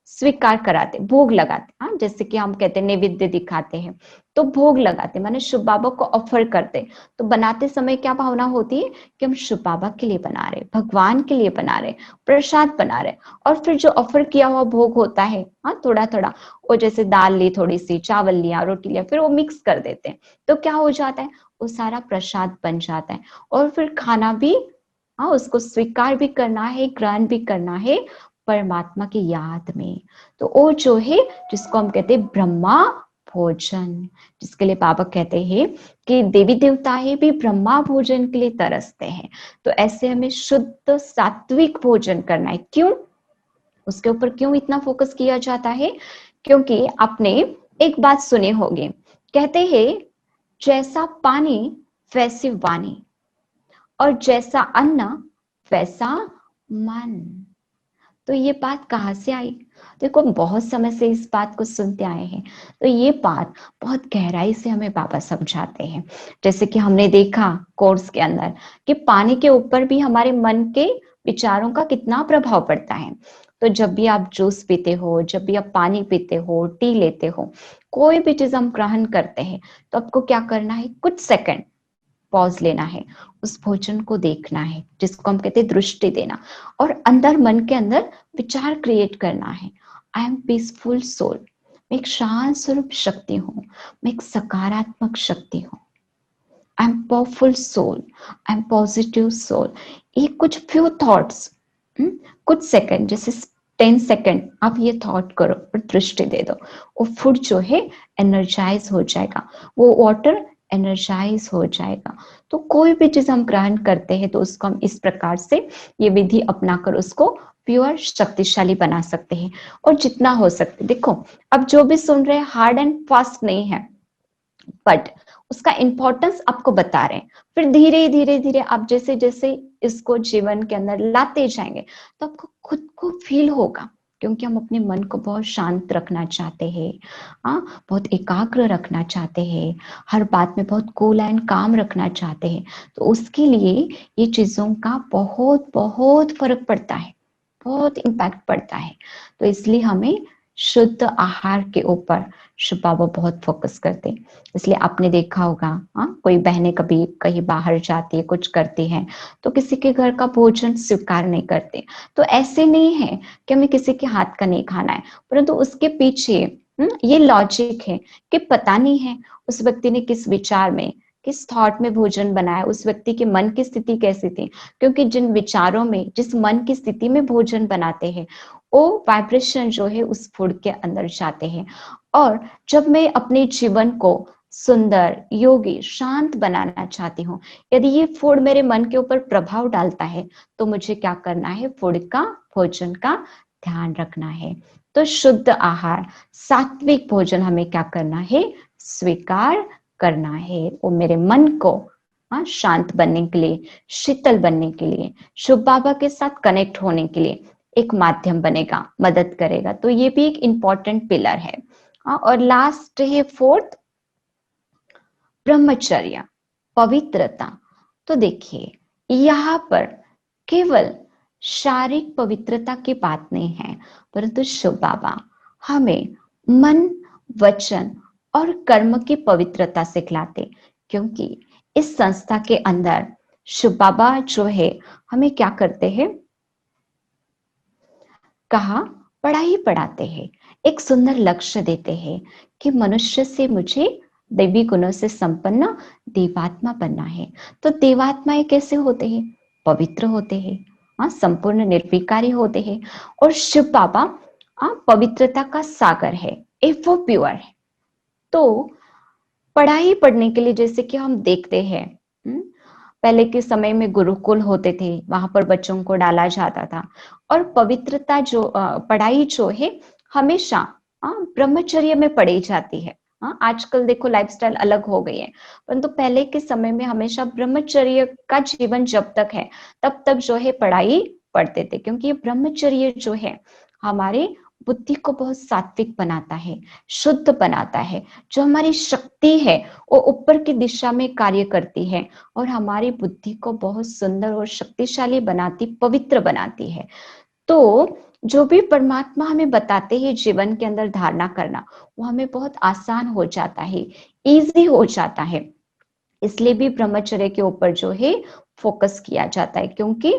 Speaker 1: स्वीकार कराते, भोग लगाते, जैसे कि हम कहते हैं नैवेद्य दिखाते हैं, तो भोग लगाते माने शिव बाबा को ऑफर करते। तो बनाते समय क्या भावना होती है कि हम शिव बाबा के लिए बना रहे, भगवान के लिए बना रहे, प्रसाद बना रहे। और फिर जो ऑफर किया हुआ भोग होता है, थोड़ा थोड़ा, वो जैसे दाल ली, थोड़ी सी चावल लिया, रोटी लिया, फिर वो मिक्स कर देते हैं, तो क्या हो जाता है, वो सारा प्रसाद बन जाता है। और फिर खाना भी, उसको स्वीकार भी करना है, ग्रहण भी करना है परमात्मा की याद में। तो वो जो है जिसको हम कहते हैं ब्रह्मा भोजन, जिसके लिए बाबा कहते हैं कि देवी देवता है भी ब्रह्मा भोजन के लिए तरसते हैं। तो ऐसे हमें शुद्ध सात्विक भोजन करना है। क्यों, उसके ऊपर क्यों इतना फोकस किया जाता है, क्योंकि आपने एक बात सुने होगी, कहते हैं जैसा पानी वैसी वाणी, और जैसा अन्न वैसा मन। तो ये बात कहाँ से आई, देखो बहुत समय से इस बात को सुनते आए हैं, तो ये बात बहुत गहराई से हमें बाबा समझाते हैं। जैसे कि हमने देखा कोर्स के अंदर कि पानी के ऊपर भी हमारे मन के विचारों का कितना प्रभाव पड़ता है। तो जब भी आप जूस पीते हो, जब भी आप पानी पीते हो, टी लेते हो, कोई भी चीज हम ग्रहण करते हैं, तो आपको क्या करना है, कुछ सेकंड पॉज लेना है, उस भोजन को देखना है, जिसको हम कहते हैं दृष्टि देना, और अंदर मन के अंदर विचार क्रिएट करना है। आई एम पीसफुल सोल, मैं एक शांत स्वरूप शक्ति हूँ, मैं एक सकारात्मक शक्ति हूँ। I am powerful soul, I am positive soul. ये कुछ फ्यू थॉट्स, कुछ सेकंड, जैसे 10 सेकंड आप ये थॉट करो और दृष्टि दे दो, वो फूड जो है एनर्जाइज हो जाएगा, वो वाटर एनर्जाइज हो जाएगा। तो कोई भी चीज हम ग्रहण करते हैं तो उसको हम इस प्रकार से ये विधि अपनाकर उसको प्योर शक्तिशाली बना सकते हैं। और जितना हो सकते, देखो अब जो भी सुन रहे हैं हार्ड एंड फास्ट नहीं है, बट उसका इंपॉर्टेंस आपको बता रहे हैं। फिर धीरे धीरे धीरे आप जैसे जैसे इसको जीवन के अंदर लाते जाएंगे तो आपको खुद को फील होगा, क्योंकि हम अपने मन को बहुत शांत रखना चाहते हैं, बहुत एकाग्र रखना चाहते हैं, हर बात में बहुत कूल एंड काम रखना चाहते हैं। तो उसके लिए ये चीजों का बहुत बहुत फर्क पड़ता है, बहुत इम्पैक्ट पड़ता है। तो इसलिए हमें शुद्ध आहार के ऊपर शिव बाबा बहुत फोकस करते हैं। इसलिए आपने देखा होगा, कोई बहनें कभी कहीं बाहर जाती है, कुछ करती हैं, तो किसी के घर का भोजन स्वीकार नहीं करते। तो ऐसे नहीं है कि हमें किसी के हाथ का नहीं खाना है, परंतु उसके पीछे ये लॉजिक है कि पता नहीं है उस व्यक्ति ने किस विचार में, किस थॉट में भोजन बनाया, उस व्यक्ति के मन की स्थिति कैसी थी। क्योंकि जिन विचारों में, जिस मन की स्थिति में भोजन बनाते हैं, वो वाइब्रेशन जो है उस फूड के अंदर जाते हैं। और जब मैं अपने जीवन को सुंदर, योगी, शांत बनाना चाहती हूँ। यदि ये फूड मेरे मन के ऊपर प्रभाव डालता है तो मुझे क्या करना है, फूड का, भोजन का ध्यान रखना है। तो शुद्ध आहार, सात्विक भोजन हमें क्या करना है, स्वीकार करना है। वो मेरे मन को शांत बनने के लिए, शीतल बनने के लिए, शुभ बाबा के साथ कनेक्ट होने के लिए एक माध्यम बनेगा, मदद करेगा। तो ये भी एक इंपॉर्टेंट पिलर है। और लास्ट है फोर्थ, ब्रह्मचर्य, पवित्रता। तो देखिए यहाँ पर केवल शारीरिक पवित्रता की बात नहीं है, परंतु शिव बाबा हमें मन, वचन और कर्म की पवित्रता सिखलाते। क्योंकि इस संस्था के अंदर शिव बाबा जो है हमें क्या करते हैं, कहा, पढ़ाई पढ़ाते हैं, एक सुंदर लक्ष्य देते हैं कि मनुष्य से मुझे दैवी गुणों से संपन्न देवात्मा बनना है। तो देवात्माएं कैसे होते हैं, पवित्र होते हैं, संपूर्ण निर्विकारी होते हैं। और शिव बाबा पवित्रता का सागर है, एवो प्योर है। तो पढ़ाई पढ़ने के लिए जैसे कि हम देखते हैं, पहले के समय में गुरुकुल होते थे, वहां पर बच्चों को डाला जाता था। और पवित्रता जो पढ़ाई जो है हमेशा ब्रह्मचर्य में पढ़ी जाती है। आजकल देखो लाइफस्टाइल अलग हो गई है, परंतु पहले के समय में हमेशा ब्रह्मचर्य का जीवन जब तक है तब तक जो है पढ़ाई पढ़ते थे। क्योंकि ये ब्रह्मचर्य जो है हमारे बुद्धि को बहुत सात्विक बनाता है, शुद्ध बनाता है। जो हमारी शक्ति है वो ऊपर की दिशा में कार्य करती है और हमारी बुद्धि को बहुत सुंदर और शक्तिशाली बनाती, पवित्र बनाती है। तो जो भी परमात्मा हमें बताते हैं जीवन के अंदर धारणा करना, वो हमें बहुत आसान हो जाता है, इजी हो जाता है। इसलिए भी ब्रह्मचर्य के ऊपर जो है फोकस किया जाता है। क्योंकि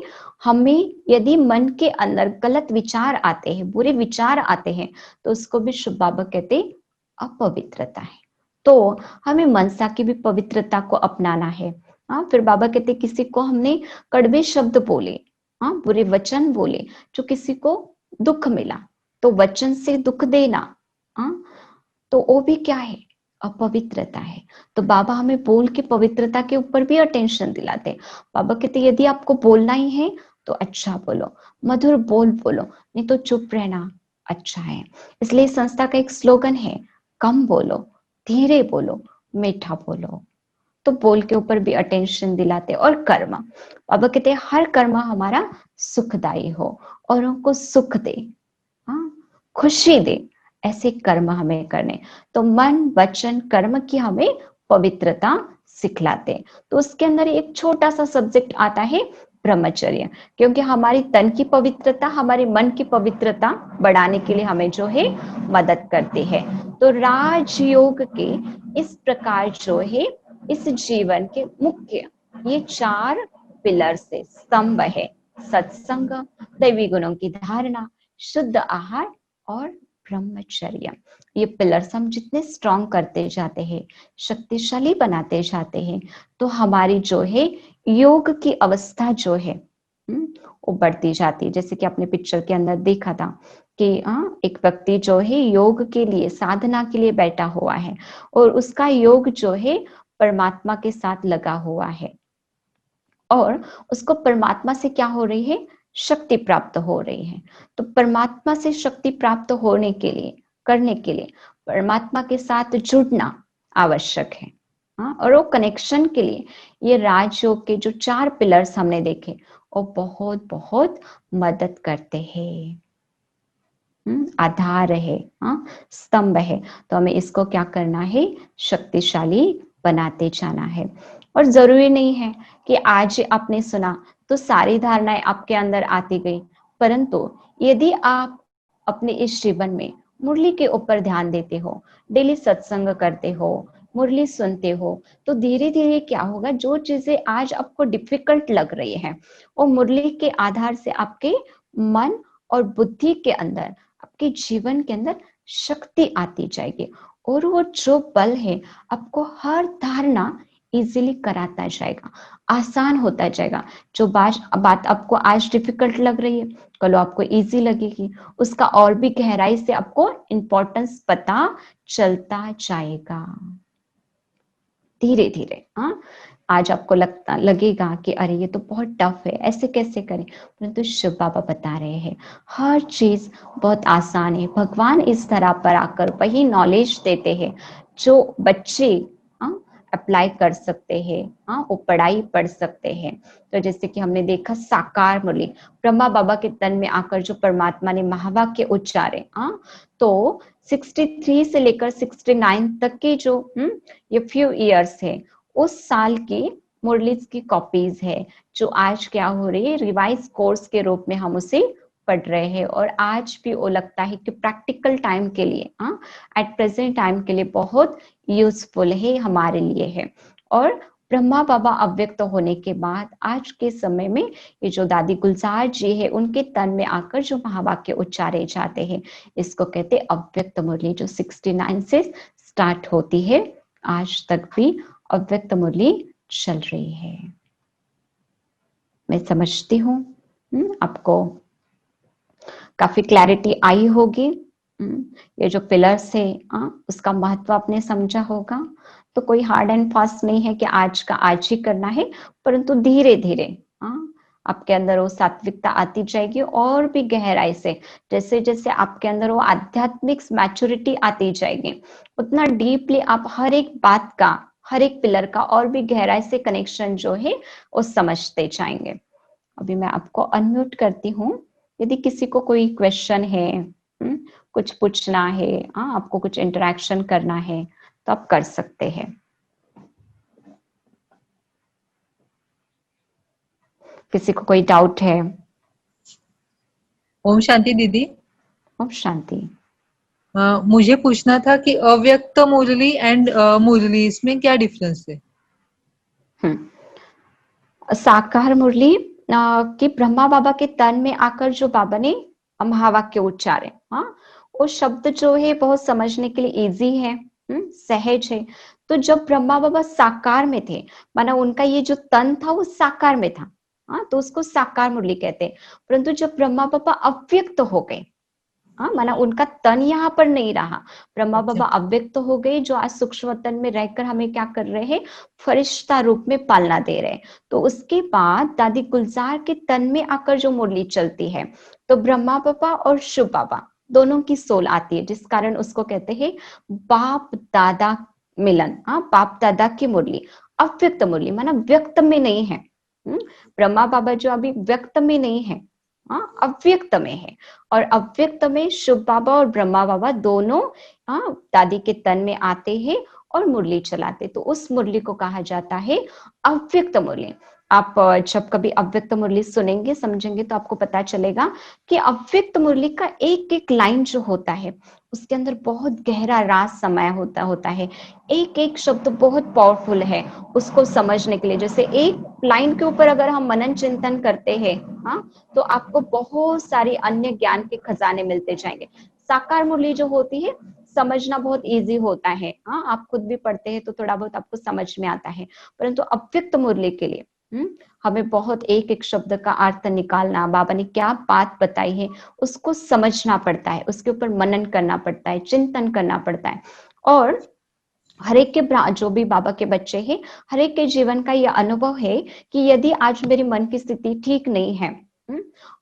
Speaker 1: हमें यदि मन के अंदर गलत विचार आते हैं, बुरे विचार आते हैं, तो उसको भी शिव बाबा कहते हैं अपवित्रता है। तो हमें मनसा की भी पवित्रता को अपनाना है। फिर बाबा कहते किसी को हमने कड़वे शब्द बोले, बुरे वचन बोले, जो किसी को दुख मिला, तो वचन से दुख देना, तो वो भी क्या है, अपवित्रता है। तो बाबा हमें बोल के पवित्रता के ऊपर भी अटेंशन दिलाते। बाबा कहते यदि आपको बोलना ही है तो अच्छा बोलो, मधुर बोल बोलो, नहीं तो चुप रहना अच्छा है। इसलिए संस्था का एक स्लोगन है, कम बोलो, धीरे बोलो, मीठा बोलो। तो बोल के ऊपर भी अटेंशन दिलाते। और कर्म, बाबा कहते हर कर्म हमारा सुखदायी हो और उनको सुख दे, खुशी दे, ऐसे कर्म हमें करने। तो मन, वचन, कर्म की हमें पवित्रता सिखलाते। तो उसके अंदर एक छोटा सा सब्जेक्ट आता है ब्रह्मचर्य। क्योंकि हमारी तन की पवित्रता, हमारे मन की पवित्रता बढ़ाने के लिए हमें जो है मदद करती है। तो राजयोग के इस प्रकार जो है इस जीवन के मुख्य ये 4 पिलर से स्तंभ है, सत्संग, दैवी गुणों की धारणा, शुद्ध आहार और ब्रह्मचर्य। ये पिलर्स हम जितने स्ट्रॉन्ग करते जाते हैं, शक्तिशाली बनाते जाते हैं, तो हमारी जो है योग की अवस्था जो है वो बढ़ती जाती है। जैसे कि आपने पिक्चर के अंदर देखा था कि एक व्यक्ति जो है योग के लिए, साधना के लिए बैठा हुआ है और उसका योग जो है परमात्मा के साथ लगा हुआ है और उसको परमात्मा से क्या हो रही है, शक्ति प्राप्त हो रही है। तो परमात्मा से शक्ति प्राप्त होने के लिए, करने के लिए परमात्मा के साथ जुड़ना आवश्यक है। और वो कनेक्शन के लिए ये राजयोग के जो 4 पिलर्स हमने देखे वो बहुत बहुत मदद करते हैं। आधार है, स्तंभ है। तो हमें इसको क्या करना है, शक्तिशाली बनाते जाना है। और जरूरी नहीं है कि आज आपने सुना तो सारी धारणाएं आपके अंदर आती गई, परंतु यदि आप अपने इस जीवन में मुरली के ऊपर ध्यान देते हो, डेली सत्संग करते हो, मुरली सुनते हो, तो धीरे धीरे क्या होगा, जो चीजें आज आपको डिफिकल्ट लग रही है वो मुरली के आधार से आपके मन और बुद्धि के अंदर, आपके जीवन के अंदर शक्ति आती जाएगी। और वो जो बल है आपको हर धारणा इजीली कराता जाएगा, आसान होता जाएगा। जो बात आपको आज डिफिकल्ट लग रही है, कल आपको इजी लगेगी, उसका और भी गहराई से आपको इंपॉर्टेंस पता चलता जाएगा। धीरे धीरे। हाँ, आज आपको लगेगा कि अरे ये तो बहुत टफ है, ऐसे कैसे करें, परंतु शिव बाबा बता रहे हैं हर चीज बहुत आसान है। भगवान इस तरह पर आकर वही नॉलेज देते हैं जो बच्चे अप्लाई कर सकते हैं, वो पढ़ाई पढ़ सकते हैं। तो जैसे कि हमने देखा साकार मुरली, ब्रह्मा बाबा के तन में आकर जो परमात्मा ने महावाक्य उच्चारे, तो 63 से लेकर 69 तक के जो ये फ्यू इयर्स है, उस साल की मुरलीज की कॉपीज है, जो आज क्या हो रही है, रिवाइज कोर्स के रूप में हम उसे पढ़ रहे हैं। और आज भी वो लगता है कि प्रैक्टिकल टाइम के लिए, एट प्रेजेंट टाइम के लिए बहुत यूजफुल है, हमारे लिए है। और ब्रह्मा बाबा अव्यक्त होने के बाद आज के समय में ये जो दादी गुलजार जी है, उनके तन में आकर जो महावाक्य उच्चारे जाते हैं, इसको कहते अव्यक्त मुरली, जो 69 से स्टार्ट होती है, आज तक भी अव्यक्त मुरली चल रही है। मैं समझती हूँ आपको काफी क्लैरिटी आई होगी। ये जो पिलर्स है, उसका महत्व आपने समझा होगा। तो कोई हार्ड एंड फास्ट नहीं है कि आज का आज ही करना है, परंतु धीरे धीरे आपके अंदर वो सात्विकता आती जाएगी, और भी गहराई से जैसे जैसे आपके अंदर वो आध्यात्मिक मैच्योरिटी आती जाएगी, उतना डीपली आप हर एक बात का, हर एक पिलर का और भी गहराई से कनेक्शन जो है वो समझते जाएंगे। अभी मैं आपको अनम्यूट करती हूँ। यदि किसी को कोई क्वेश्चन है, कुछ पूछना है, आपको कुछ इंटरेक्शन करना है, तो आप कर सकते हैं। किसी को कोई डाउट है?
Speaker 2: ओम शांति दीदी।
Speaker 1: ओम शांति।
Speaker 2: मुझे पूछना था कि अव्यक्त मुरली एंड मुरली, इसमें क्या डिफरेंस है?
Speaker 1: साकार मुरली कि ब्रह्मा बाबा के तन में आकर जो बाबा ने महावाक्य उच्चारे, वो शब्द जो है बहुत समझने के लिए इजी है, सहज है। तो जब ब्रह्मा बाबा साकार में थे, माना उनका ये जो तन था वो साकार में था, तो उसको साकार मुरली कहते हैं। परंतु जब ब्रह्मा बाबा अव्यक्त हो गए, माना उनका तन यहाँ पर नहीं रहा, ब्रह्मा बाबा अव्यक्त हो गए, जो आज सूक्ष्म तन में रहकर हमें क्या कर रहे हैं, फरिश्ता रूप में पालना दे रहे हैं। तो उसके बाद दादी गुलजार के तन में आकर जो मुरली चलती है, तो ब्रह्मा बाबा और शिव बाबा दोनों की सोल आती है, जिस कारण उसको कहते हैं बाप दादा मिलन। बाप दादा की मुरली, अव्यक्त मुरली, माना व्यक्त में नहीं है। ब्रह्मा बाबा जो अभी व्यक्त में नहीं है, अव्यक्त में है। और अव्यक्त में शिव बाबा और ब्रह्मा बाबा दोनों दादी के तन में आते हैं और मुरली चलाते, तो उस मुरली को कहा जाता है अव्यक्त मुरली। आप जब कभी अव्यक्त मुरली सुनेंगे, समझेंगे, तो आपको पता चलेगा कि अव्यक्त मुरली का एक एक लाइन जो होता है, उसके अंदर बहुत गहरा राज समाया होता है। एक एक शब्द बहुत पावरफुल है उसको समझने के लिए। जैसे एक लाइन के ऊपर अगर हम मनन चिंतन करते हैं, तो आपको बहुत सारी अन्य ज्ञान के खजाने मिलते जाएंगे। साकार मुरली जो होती है, समझना बहुत इजी होता है, आप खुद भी पढ़ते हैं तो थोड़ा बहुत आपको समझ में आता है। परंतु अव्यक्त मुरली के लिए हमें बहुत एक एक शब्द का अर्थ निकालना, बाबा ने क्या बात बताई है उसको समझना पड़ता है, उसके ऊपर मनन करना पड़ता है, चिंतन करना पड़ता है। और हर एक के जो भी बाबा के बच्चे हैं, हर एक के जीवन का यह अनुभव है कि यदि आज मेरी मन की स्थिति ठीक नहीं है,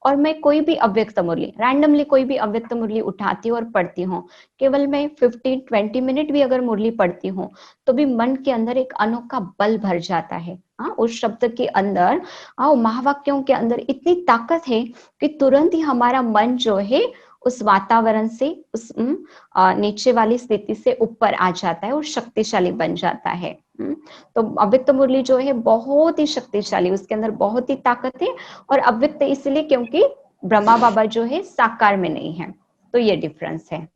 Speaker 1: और मैं कोई भी अव्यक्त मुरली, रैंडमली कोई भी अव्यक्त मुरली उठाती हूँ और पढ़ती हूँ, केवल मैं 15-20 मिनट भी अगर मुरली पढ़ती हूँ, तो भी मन के अंदर एक अनोखा बल भर जाता है। उस शब्द के अंदर, महावाक्यों के अंदर इतनी ताकत है कि तुरंत ही हमारा मन जो है उस वातावरण से, उस नीचे वाली स्थिति से ऊपर आ जाता है और शक्तिशाली बन जाता है। तो अव्यक्त मुरली जो है बहुत ही शक्तिशाली, उसके अंदर बहुत ही ताकत है। और अव्यक्त इसलिए क्योंकि ब्रह्मा बाबा जो है साकार में नहीं है, तो ये डिफरेंस है।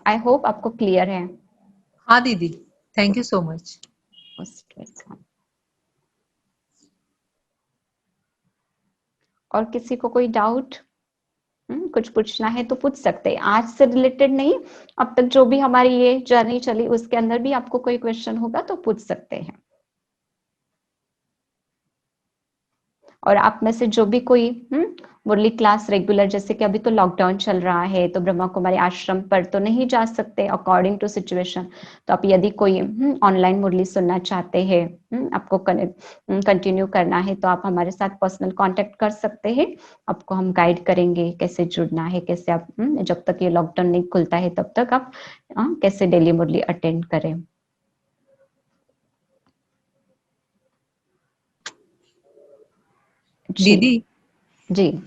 Speaker 1: आई होप आपको क्लियर है।
Speaker 2: हाँ दीदी, थैंक यू सो मच।
Speaker 1: और किसी को कोई डाउट, कुछ पूछना है तो पूछ सकते हैं, आज से रिलेटेड नहीं, अब तक जो भी हमारी ये जर्नी चली उसके अंदर भी आपको कोई क्वेश्चन होगा तो पूछ सकते हैं। और आप में से जो भी कोई मुरली क्लास रेगुलर, जैसे कि अभी तो लॉकडाउन चल रहा है तो ब्रह्मा कुमारी आश्रम पर तो नहीं जा सकते अकॉर्डिंग टू सिचुएशन, तो आप यदि कोई ऑनलाइन मुरली सुनना चाहते हैं, आपको कंटिन्यू करना है, तो आप हमारे साथ पर्सनल कांटेक्ट कर सकते हैं। आपको हम गाइड करेंगे कैसे जुड़ना है, कैसे आप जब तक ये लॉकडाउन नहीं खुलता है तब तक आप कैसे डेली मुरली अटेंड करें। जी
Speaker 2: दीदी,
Speaker 1: जी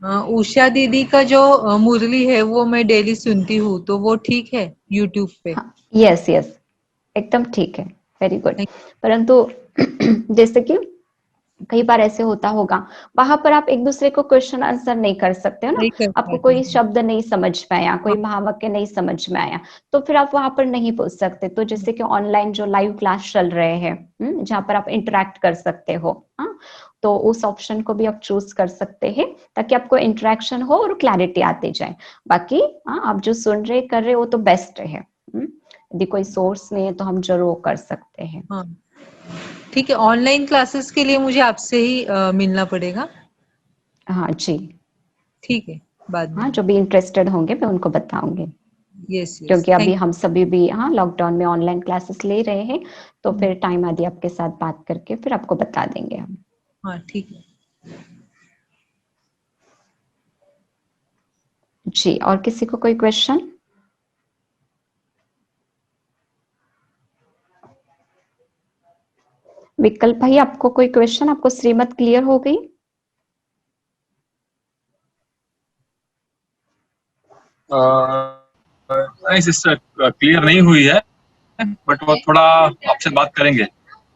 Speaker 2: उषा दीदी का जो मुरली है वो मैं डेली सुनती हूँ, तो वो ठीक है यूट्यूब पे?
Speaker 1: हाँ, यस यस, एकदम ठीक है, वेरी गुड। परंतु जैसे कि कई बार ऐसे होता होगा, वहां पर आप एक दूसरे को क्वेश्चन आंसर नहीं कर सकते हो ना,
Speaker 2: नहीं कर
Speaker 1: आपको
Speaker 2: पाते
Speaker 1: कोई
Speaker 2: हैं।
Speaker 1: शब्द नहीं समझ में आया,
Speaker 2: हाँ,
Speaker 1: कोई महावाक्य नहीं समझ में आया, तो फिर आप वहां पर नहीं पूछ सकते। तो जैसे कि ऑनलाइन जो लाइव क्लास चल रहे हैं, जहां पर आप इंटरेक्ट कर सकते हो, हाँ, तो उस ऑप्शन को भी आप चूज कर सकते हैं ताकि आपको इंटरेक्शन हो और क्लैरिटी आती जाए। बाकी हाँ, आप जो सुन रहे कर रहे हो तो बेस्ट है। यदि कोई सोर्स नहीं है तो हम जरूर कर सकते हैं।
Speaker 2: हाँ, ठीक है। ऑनलाइन क्लासेस के लिए मुझे आपसे ही मिलना पड़ेगा।
Speaker 1: हाँ जी,
Speaker 2: ठीक है, बाद
Speaker 1: हाँ,
Speaker 2: में।
Speaker 1: जो भी इंटरेस्टेड होंगे मैं उनको बताऊंगी,
Speaker 2: यस यस,
Speaker 1: क्योंकि अभी
Speaker 2: थैंक
Speaker 1: हम सभी भी हाँ लॉकडाउन में ऑनलाइन क्लासेस ले रहे हैं, तो
Speaker 2: यू।
Speaker 1: फिर टाइम आदि आपके साथ बात करके फिर आपको बता देंगे हम।
Speaker 2: हाँ, ठीक है।
Speaker 1: जी, और किसी को कोई क्वेश्चन? विकल्प भाई, आपको कोई क्वेश्चन? आपको श्रीमत क्लियर हो गई?
Speaker 3: नहीं सिस्टर, क्लियर नहीं हुई है, बट वो थोड़ा आपसे बात करेंगे।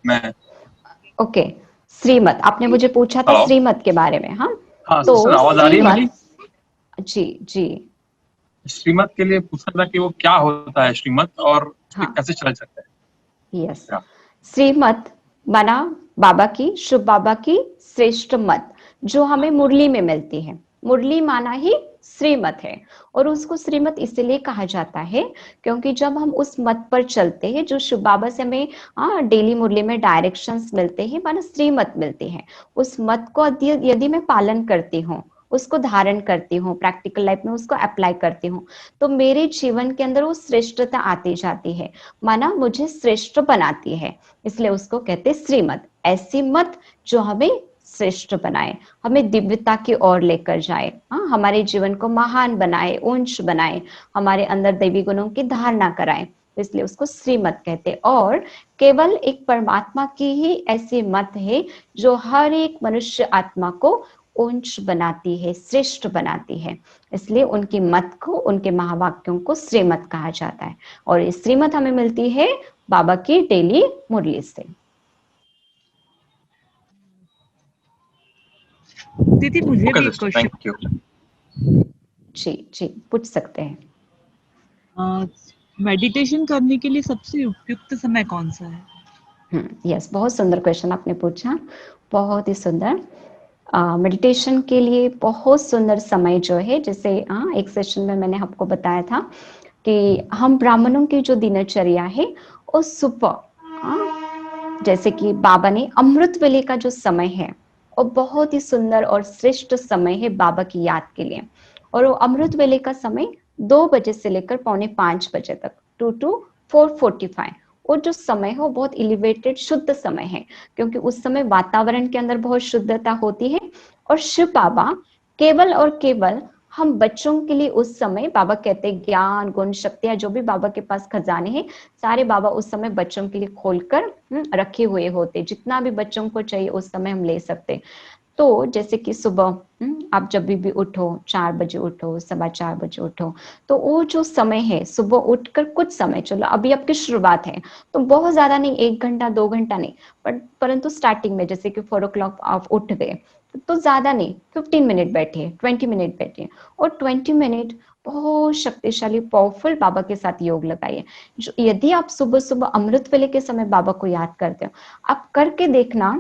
Speaker 3: मैं
Speaker 1: ओके, श्रीमत आपने मुझे पूछा था,
Speaker 3: हेलो।
Speaker 1: श्रीमत के बारे में, हाँ।
Speaker 3: हाँ सिस्टर,
Speaker 1: तो
Speaker 3: आवाज आ रही है मेरी?
Speaker 1: श्रीमत, जी जी,
Speaker 3: श्रीमत के लिए पूछना था कि वो क्या होता है श्रीमत, और उस पे
Speaker 1: हाँ,
Speaker 3: कैसे चल सकते
Speaker 1: यस।
Speaker 3: हैं?
Speaker 1: श्रीमत माना बाबा की, शुभ बाबा की श्रेष्ठ मत, जो हमें मुरली में मिलती है। मुरली माना ही श्रीमत है, और उसको श्रीमत इसलिए कहा जाता है क्योंकि जब हम उस मत पर चलते हैं, जो शुभ बाबा से हमें डेली मुरली में डायरेक्शंस मिलते हैं, माना श्रीमत मिलती है, उस मत को यदि मैं पालन करती हूँ, उसको धारण करती हूँ, प्रैक्टिकल लाइफ में उसको अप्लाई करती हूँ, तो मेरे जीवन के अंदर वो श्रेष्ठता आती जाती है, माना मुझे श्रेष्ठ बनाती है। इसलिए उसको कहते श्रीमत, ऐसी मत जो हमें श्रेष्ठ बनाए, हमें दिव्यता की ओर लेकर जाए, हाँ, हमारे जीवन को महान बनाए, ऊंच बनाए, हमारे अंदर दैवी गुणों की धारणा कराए, इसलिए उसको श्रीमत कहते। और केवल एक परमात्मा की ही ऐसी मत है जो हर एक मनुष्य आत्मा को ऊंच बनाती है, श्रेष्ठ बनाती है, इसलिए उनकी मत को, उनके महावाक्यों को श्रीमत कहा जाता है। और ये श्रीमत हमें मिलती है बाबा की डेली मुरली से।
Speaker 4: दीदी मुझे
Speaker 3: ओके
Speaker 4: भी एक
Speaker 3: सिस्टर,
Speaker 4: क्वेश्चन।
Speaker 3: Thank you.
Speaker 1: जी जी, पूछ सकते हैं।
Speaker 4: मेडिटेशन करने के लिए सबसे उपयुक्त समय कौन सा है?
Speaker 1: यस, बहुत सुंदर क्वेश्चन आपने पूछा, बहुत ही सुंदर। मेडिटेशन के लिए बहुत सुंदर समय जो है, जैसे एक सेशन में मैंने आपको बताया था कि हम ब्राह्मणों की जो दिनचर्या है वो सुबह, जैसे कि बाबा ने अमृत वेले का जो समय है वो बहुत ही सुंदर और श्रेष्ठ समय है बाबा की याद के लिए। और वो अमृत वेले का समय 2 बजे से लेकर 4:45 बजे तक, 2 to 4:45, वो जो समय है वो बहुत एलिवेटेड शुद्ध समय है, क्योंकि उस समय वातावरण के अंदर बहुत शुद्धता होती है। और शिव बाबा केवल और केवल हम बच्चों के लिए उस समय, बाबा कहते हैं ज्ञान गुण शक्तियां जो भी बाबा के पास खजाने हैं, सारे बाबा उस समय बच्चों के लिए खोलकर रखे हुए होते, जितना भी बच्चों को चाहिए उस समय हम ले सकते। तो जैसे कि सुबह आप जब भी उठो, 4 बजे उठो, 4:15 बजे उठो, तो वो जो समय है सुबह उठकर कुछ समय, चलो अभी आपकी शुरुआत है तो बहुत ज्यादा नहीं, 1 घंटा 2 घंटा नहीं, परंतु स्टार्टिंग में जैसे कि 4 o'clock आप उठ गए, तो ज्यादा नहीं, 15 मिनट बैठिए, 20 मिनट बैठिए, और 20 मिनट बहुत शक्तिशाली पावरफुल बाबा के साथ योग लगाइए। जो यदि आप सुबह सुबह अमृत वेले के समय बाबा को याद करते हो, आप करके देखना,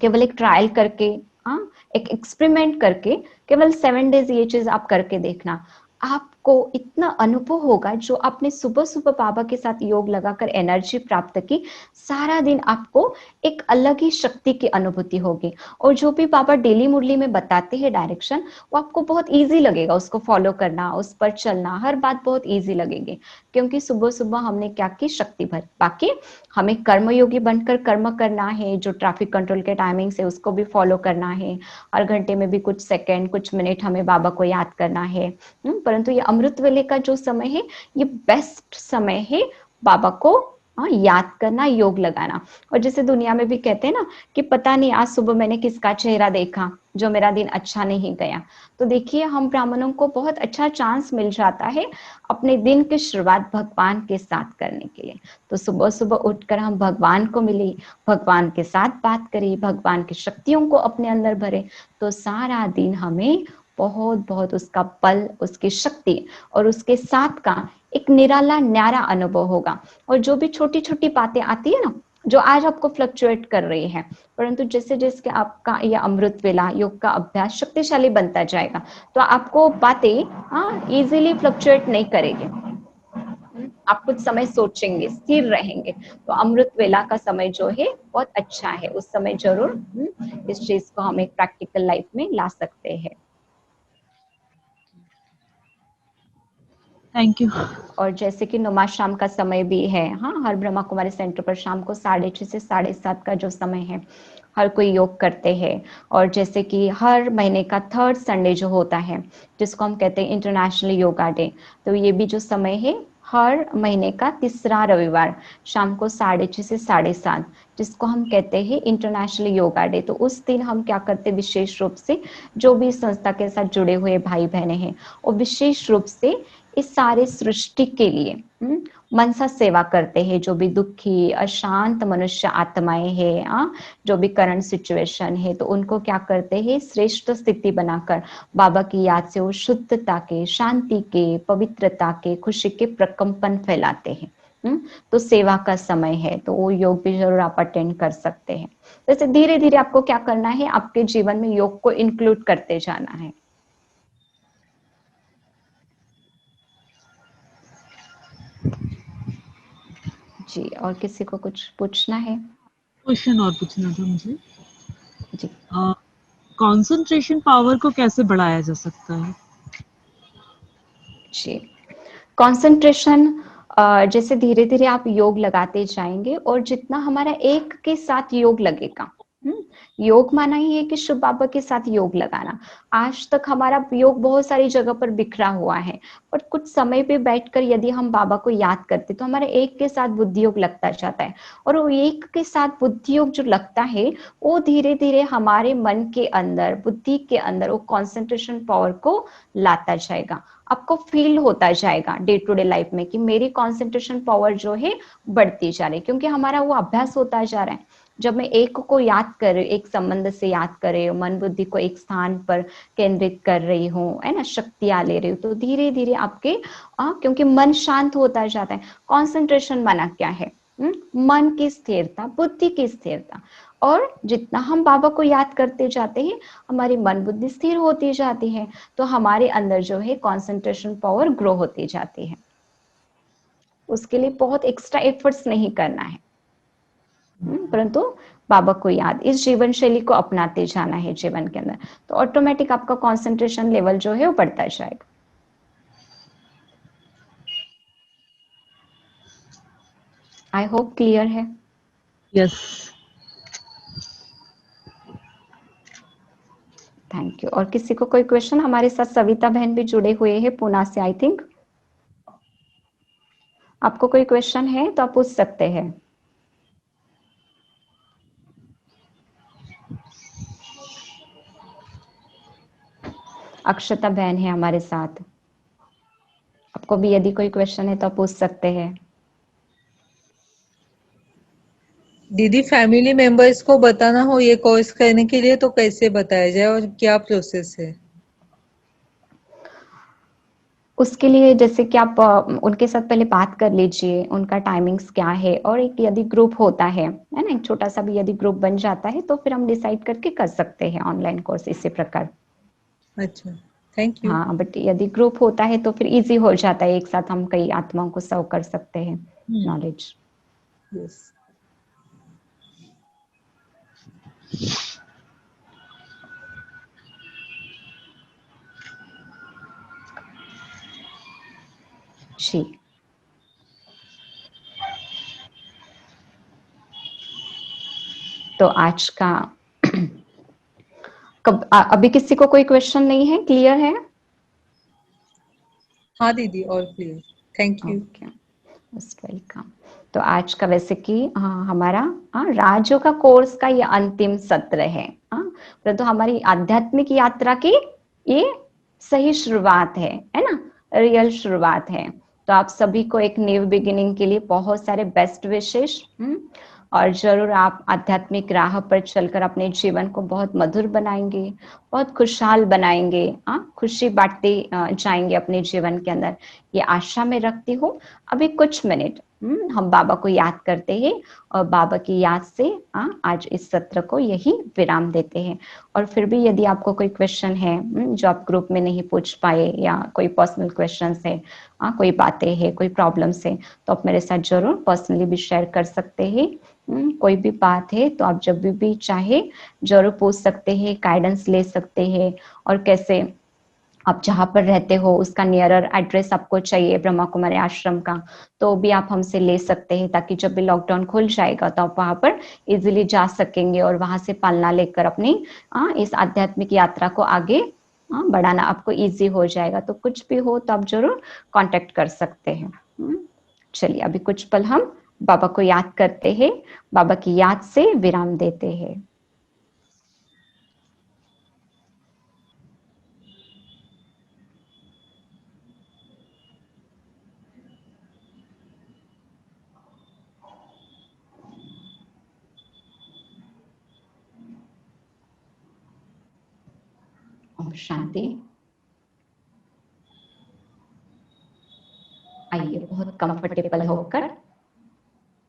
Speaker 1: केवल एक ट्रायल करके, हाँ, एक एक्सपेरिमेंट करके, केवल 7 डेज ये चीज आप करके देखना, आपको आपको इतना अनुभव होगा, जो आपने सुबह सुबह बाबा के साथ योग लगाकर एनर्जी प्राप्त की, सारा दिन आपको एक अलग ही शक्ति की अनुभूति होगी। और जो भी बाबा डेली मुरली में बताते हैं डायरेक्शन, वो आपको बहुत इजी लगेगा उसको फॉलो करना, उस पर चलना, हर बात बहुत इजी लगेगी, क्योंकि सुबह सुबह हमने क्या की, शक्ति भर। बाकी हमें कर्मयोगी बनकर कर्म करना है, जो ट्रैफिक कंट्रोल के टाइमिंग से उसको भी फॉलो करना है, हर घंटे में भी कुछ सेकंड कुछ मिनट हमें बाबा को याद करना है। परंतु ये अमृत वेले का जो समय है, ये बेस्ट समय है बाबा को याद करना, योग लगाना। और जैसे दुनिया में भी कहते हैं ना कि पता नहीं आज सुबह मैंने किसका चेहरा देखा जो मेरा दिन अच्छा नहीं गया, तो देखिए हम ब्राह्मणों को बहुत अच्छा चांस मिल जाता है अपने दिन की शुरुआत भगवान के साथ करने के लिए। तो सुबह सुबह उठकर हम भगवान को मिले, भगवान के साथ बात करें, भगवान की शक्तियों को अपने अंदर भरे, तो सारा दिन हमें बहुत बहुत उसका बल, उसकी शक्ति और उसके साथ का एक निराला न्यारा अनुभव होगा। और जो भी छोटी छोटी बातें आती है ना, जो आज आपको फ्लक्चुएट कर रही है, परंतु जैसे जैसे आपका यह अमृत वेला योग का अभ्यास शक्तिशाली बनता जाएगा, तो आपको बातें इजीली फ्लक्चुएट नहीं करेगी। आप कुछ समय सोचेंगे, स्थिर रहेंगे, तो अमृत वेला का समय जो है बहुत अच्छा है। उस समय जरूर इस चीज को हम एक प्रैक्टिकल लाइफ में ला सकते हैं।
Speaker 4: Thank you.
Speaker 1: और जैसे कि नुमा शाम का समय भी है, हाँ, हर ब्रह्मा कुमारी सेंटर पर शाम को 6:30 से 7:30 का जो समय है, हर कोई योग करते हैं। और जैसे कि हर महीने का 3rd संडे जो होता है, जिसको हम कहते हैं इंटरनेशनल योगा डे, तो ये भी जो समय है हर महीने का 3रा रविवार शाम को 6:30 से 7:30, जिसको हम कहते हैं इंटरनेशनल योगा डे। तो उस दिन हम क्या करते हैं, विशेष रूप से जो भी संस्था के साथ जुड़े हुए भाई बहने हैं, और विशेष रूप से इस सारे सृष्टि के लिए मनसा सेवा करते हैं। जो भी दुखी अशांत मनुष्य आत्माएं हैं, जो भी करंट सिचुएशन है, तो उनको क्या करते हैं, श्रेष्ठ स्थिति बनाकर बाबा की याद से वो शुद्धता के, शांति के, पवित्रता के, खुशी के प्रकंपन फैलाते हैं। तो सेवा का समय है, तो वो योग भी जरूर आप अटेंड कर सकते हैं। जैसे धीरे धीरे आपको क्या करना है, आपके जीवन में योग को इंक्लूड करते जाना है। जी, और किसी को कुछ पूछना है?
Speaker 4: क्वेश्चन और पूछना था मुझे।
Speaker 1: जी
Speaker 4: कंसंट्रेशन पावर को कैसे बढ़ाया जा सकता है?
Speaker 1: जी, कंसंट्रेशन जैसे धीरे धीरे आप योग लगाते जाएंगे, और जितना हमारा एक के साथ योग लगेगा, योग माना ही है कि शिव बाबा के साथ योग लगाना। आज तक हमारा योग बहुत सारी जगह पर बिखरा हुआ है, पर कुछ समय पे बैठकर यदि हम बाबा को याद करते, तो हमारा एक के साथ बुद्धि योग लगता जाता है। और वो एक के साथ बुद्धि योग जो लगता है, वो धीरे धीरे हमारे मन के अंदर, बुद्धि के अंदर वो कंसंट्रेशन पावर को लाता जाएगा। आपको फील होता जाएगा डे टू डे लाइफ में कि मेरी कंसंट्रेशन पावर जो है बढ़ती जा रही है, क्योंकि हमारा वो अभ्यास होता जा रहा है। जब मैं एक को याद कर रही हूँ, एक संबंध से याद कर रही हूँ, मन बुद्धि को एक स्थान पर केंद्रित कर रही हूँ, है ना, शक्तियां ले रही हूँ, तो धीरे धीरे आपके क्योंकि मन शांत होता जाता है। कंसंट्रेशन माना क्या है, मन की स्थिरता, बुद्धि की स्थिरता। और जितना हम बाबा को याद करते जाते हैं, हमारी मन बुद्धि स्थिर होती जाती है, तो हमारे अंदर जो है कंसंट्रेशन पावर ग्रो होती जाती है। उसके लिए बहुत एक्स्ट्रा एफर्ट्स नहीं करना है, परंतु बाबा को याद, इस जीवन शैली को अपनाते जाना है जीवन के अंदर, तो ऑटोमेटिक आपका कंसंट्रेशन लेवल जो है वो बढ़ता जाएगा। आई होप क्लियर है।
Speaker 4: यस।
Speaker 1: Thank you. और किसी को कोई क्वेश्चन? हमारे साथ सविता बहन भी जुड़े हुए हैं पुणे से, आई थिंक। आपको कोई क्वेश्चन है तो आप पूछ सकते हैं। अक्षता बहन है हमारे साथ, आपको भी यदि कोई क्वेश्चन है तो आप पूछ सकते हैं।
Speaker 2: दीदी, फैमिली मेंबर्स को बताना हो ये कोर्स करने के लिए तो कैसे बताया जाए और क्या प्रोसेस है?
Speaker 1: उसके लिए जैसे कि आप उनके साथ पहले बात कर लीजिए, उनका टाइमिंग्स क्या है, और एक यदि ग्रुप होता है ना, एक छोटा सा भी यदि ग्रुप बन जाता है, तो फिर हम डिसाइड करके कर सकते हैं ऑनलाइन कोर्स इसी प्रकार।
Speaker 2: अच्छा, थैंक यू।
Speaker 1: हाँ, बट यदि ग्रुप होता है तो फिर इजी हो जाता है, एक साथ हम कई आत्माओं को सर्व कर सकते हैं नॉलेज।
Speaker 2: यस।
Speaker 1: जी, तो आज का अभी किसी को कोई क्वेश्चन नहीं है, क्लियर है?
Speaker 2: हाँ दीदी, और clear. Thank you.
Speaker 1: Okay, most welcome. तो आज का वैसे कि हमारा राजयोग का कोर्स का ये अंतिम सत्र है, परंतु हमारी आध्यात्मिक यात्रा की ये सही शुरुआत है ना, रियल शुरुआत है। तो आप सभी को एक न्यू बिगिनिंग के लिए बहुत सारे बेस्ट विशेष, और जरूर आप आध्यात्मिक राह पर चलकर अपने जीवन को बहुत मधुर बनाएंगे, बहुत खुशहाल बनाएंगे, खुशी बांटते जाएंगे अपने जीवन के अंदर, ये आशा में रखती हूँ। अभी कुछ मिनट हम बाबा को याद करते हैं और बाबा की याद से आज इस सत्र को यही विराम देते हैं। और फिर भी यदि आपको कोई क्वेश्चन है जो आप ग्रुप में नहीं पूछ पाए, या कोई पर्सनल क्वेश्चन है, कोई बातें हैं, कोई प्रॉब्लम्स है, तो आप मेरे साथ जरूर पर्सनली भी शेयर कर सकते हैं। कोई भी बात है तो आप जब भी चाहे जरूर पूछ सकते हैं, गाइडेंस ले सकते हैं। और कैसे आप जहाँ पर रहते हो उसका नियरर एड्रेस आपको चाहिए ब्रह्मा कुमारी आश्रम का, तो भी आप हमसे ले सकते हैं, ताकि जब भी लॉकडाउन खुल जाएगा तो आप वहां पर इजीली जा सकेंगे और वहां से पालना लेकर अपनी इस आध्यात्मिक यात्रा को आगे बढ़ाना आपको इजी हो जाएगा। तो कुछ भी हो तो आप जरूर कांटेक्ट कर सकते हैं। चलिए अभी कुछ पल हम बाबा को याद करते हैं, बाबा की याद से विराम देते हैं। ओम शांति। आइए बहुत कंफर्टेबल होकर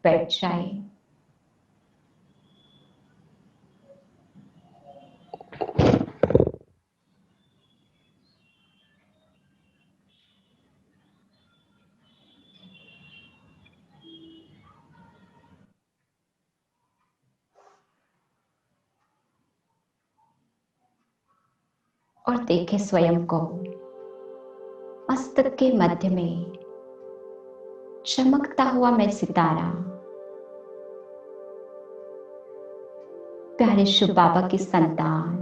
Speaker 1: बैठ जाए। और देखें स्वयं को मस्तक के मध्य में चमकता हुआ मैं सितारा, प्यारे शिव बाबा की संतान।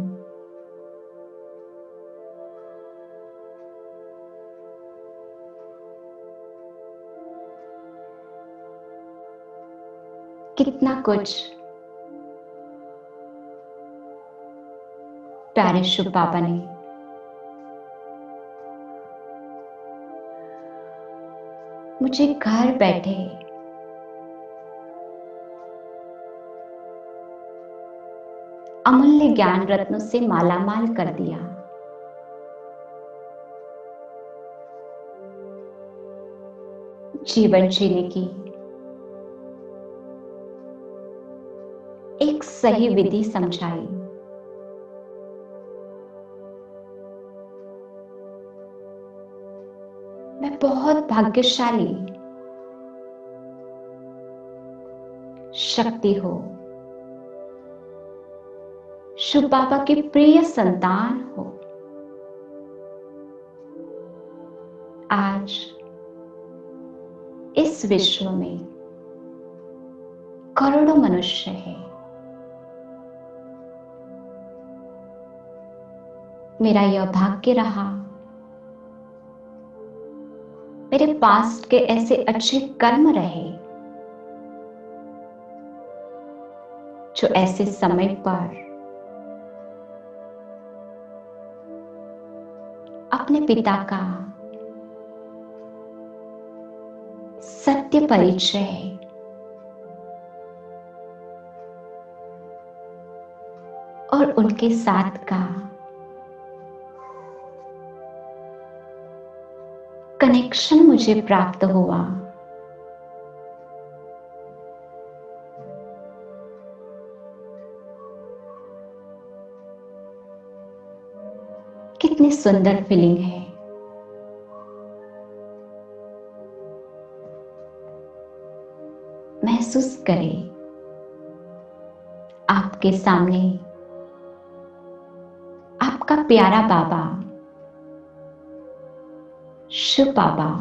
Speaker 1: कितना कुछ प्यारे शिव बाबा ने मुझे घर बैठे अमूल्य ज्ञान रत्नों से मालामाल कर दिया। जीवन जीने की एक सही विधि समझाई। मैं बहुत भाग्यशाली शक्ति हो, शिव बाबा की प्रिय संतान हो। आज इस विश्व में करोड़ों मनुष्य हैं। मेरा यह भाग्य रहा, मेरे पास्ट के ऐसे अच्छे कर्म रहे जो ऐसे समय पर अपने पिता का सत्य परिचय और उनके साथ का कनेक्शन मुझे प्राप्त हुआ। कितनी सुंदर फीलिंग है। महसूस करें आपके सामने आपका प्यारा बाबा, शिव बाबा,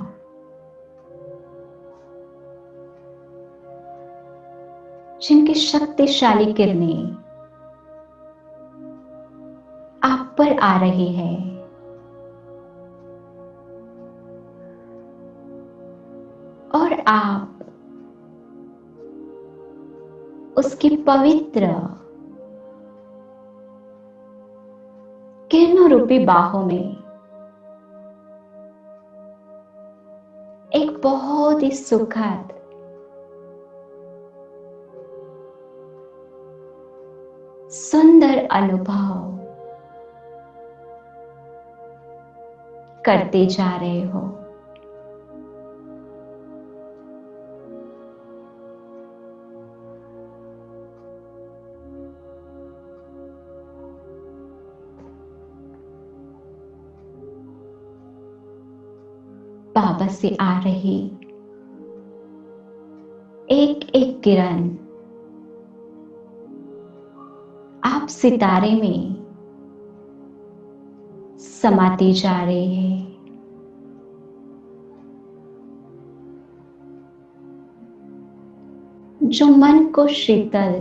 Speaker 1: जिनकी शक्तिशाली किरणें आप पर आ रही है। और आप उसकी पवित्र किरणों रूपी बाहों में एक बहुत ही सुखद सुंदर अनुभव करते जा रहे हो। बाबा से आ रही एक एक किरण आप सितारे में समाती जा रही है। जो मन को शीतल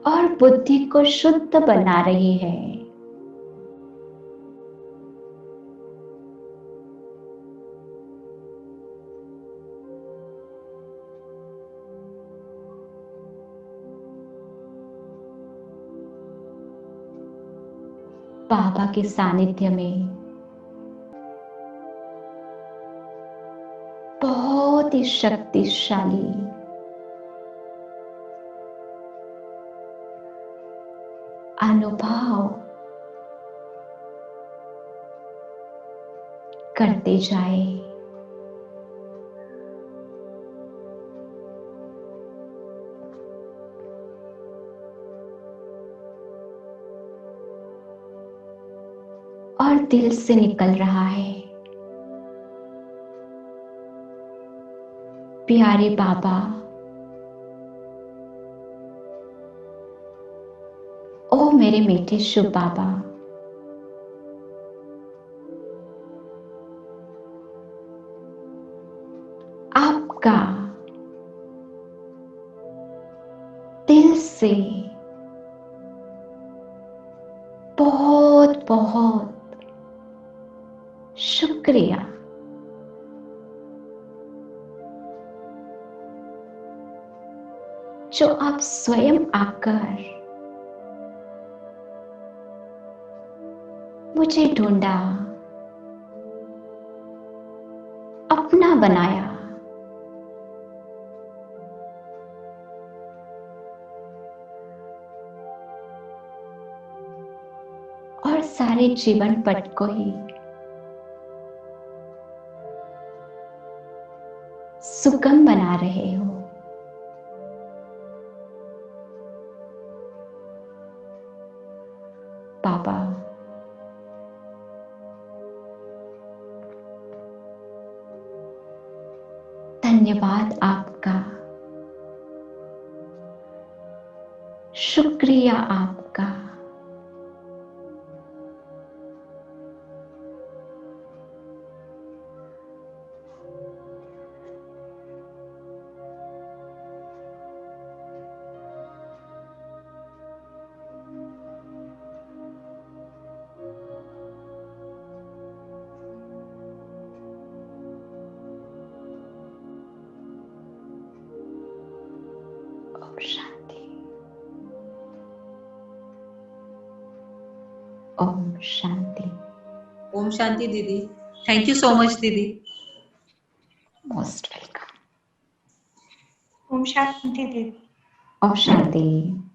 Speaker 1: और बुद्धि को शुद्ध बना रही है। बाबा के सानिध्य में बहुत ही शक्तिशाली अनुभव करते जाए। और दिल से निकल रहा है, प्यारे बाबा, ओ मेरे मीठे शुभ बाबा, आपका दिल से बहुत बहुत शुक्रिया। जो आप स्वयं आकर मुझे ढूंढा, अपना बनाया और सारे जीवन पट को ही सुगम बना रहे हो। बाबा, धन्यवाद आपका, शुक्रिया आपका। ओम शांति। ओम शांति।
Speaker 2: ओम शांति दीदी। थैंक यू सो मच दीदी।
Speaker 1: Most welcome.
Speaker 5: ओम शांति दीदी।
Speaker 1: ओम शांति।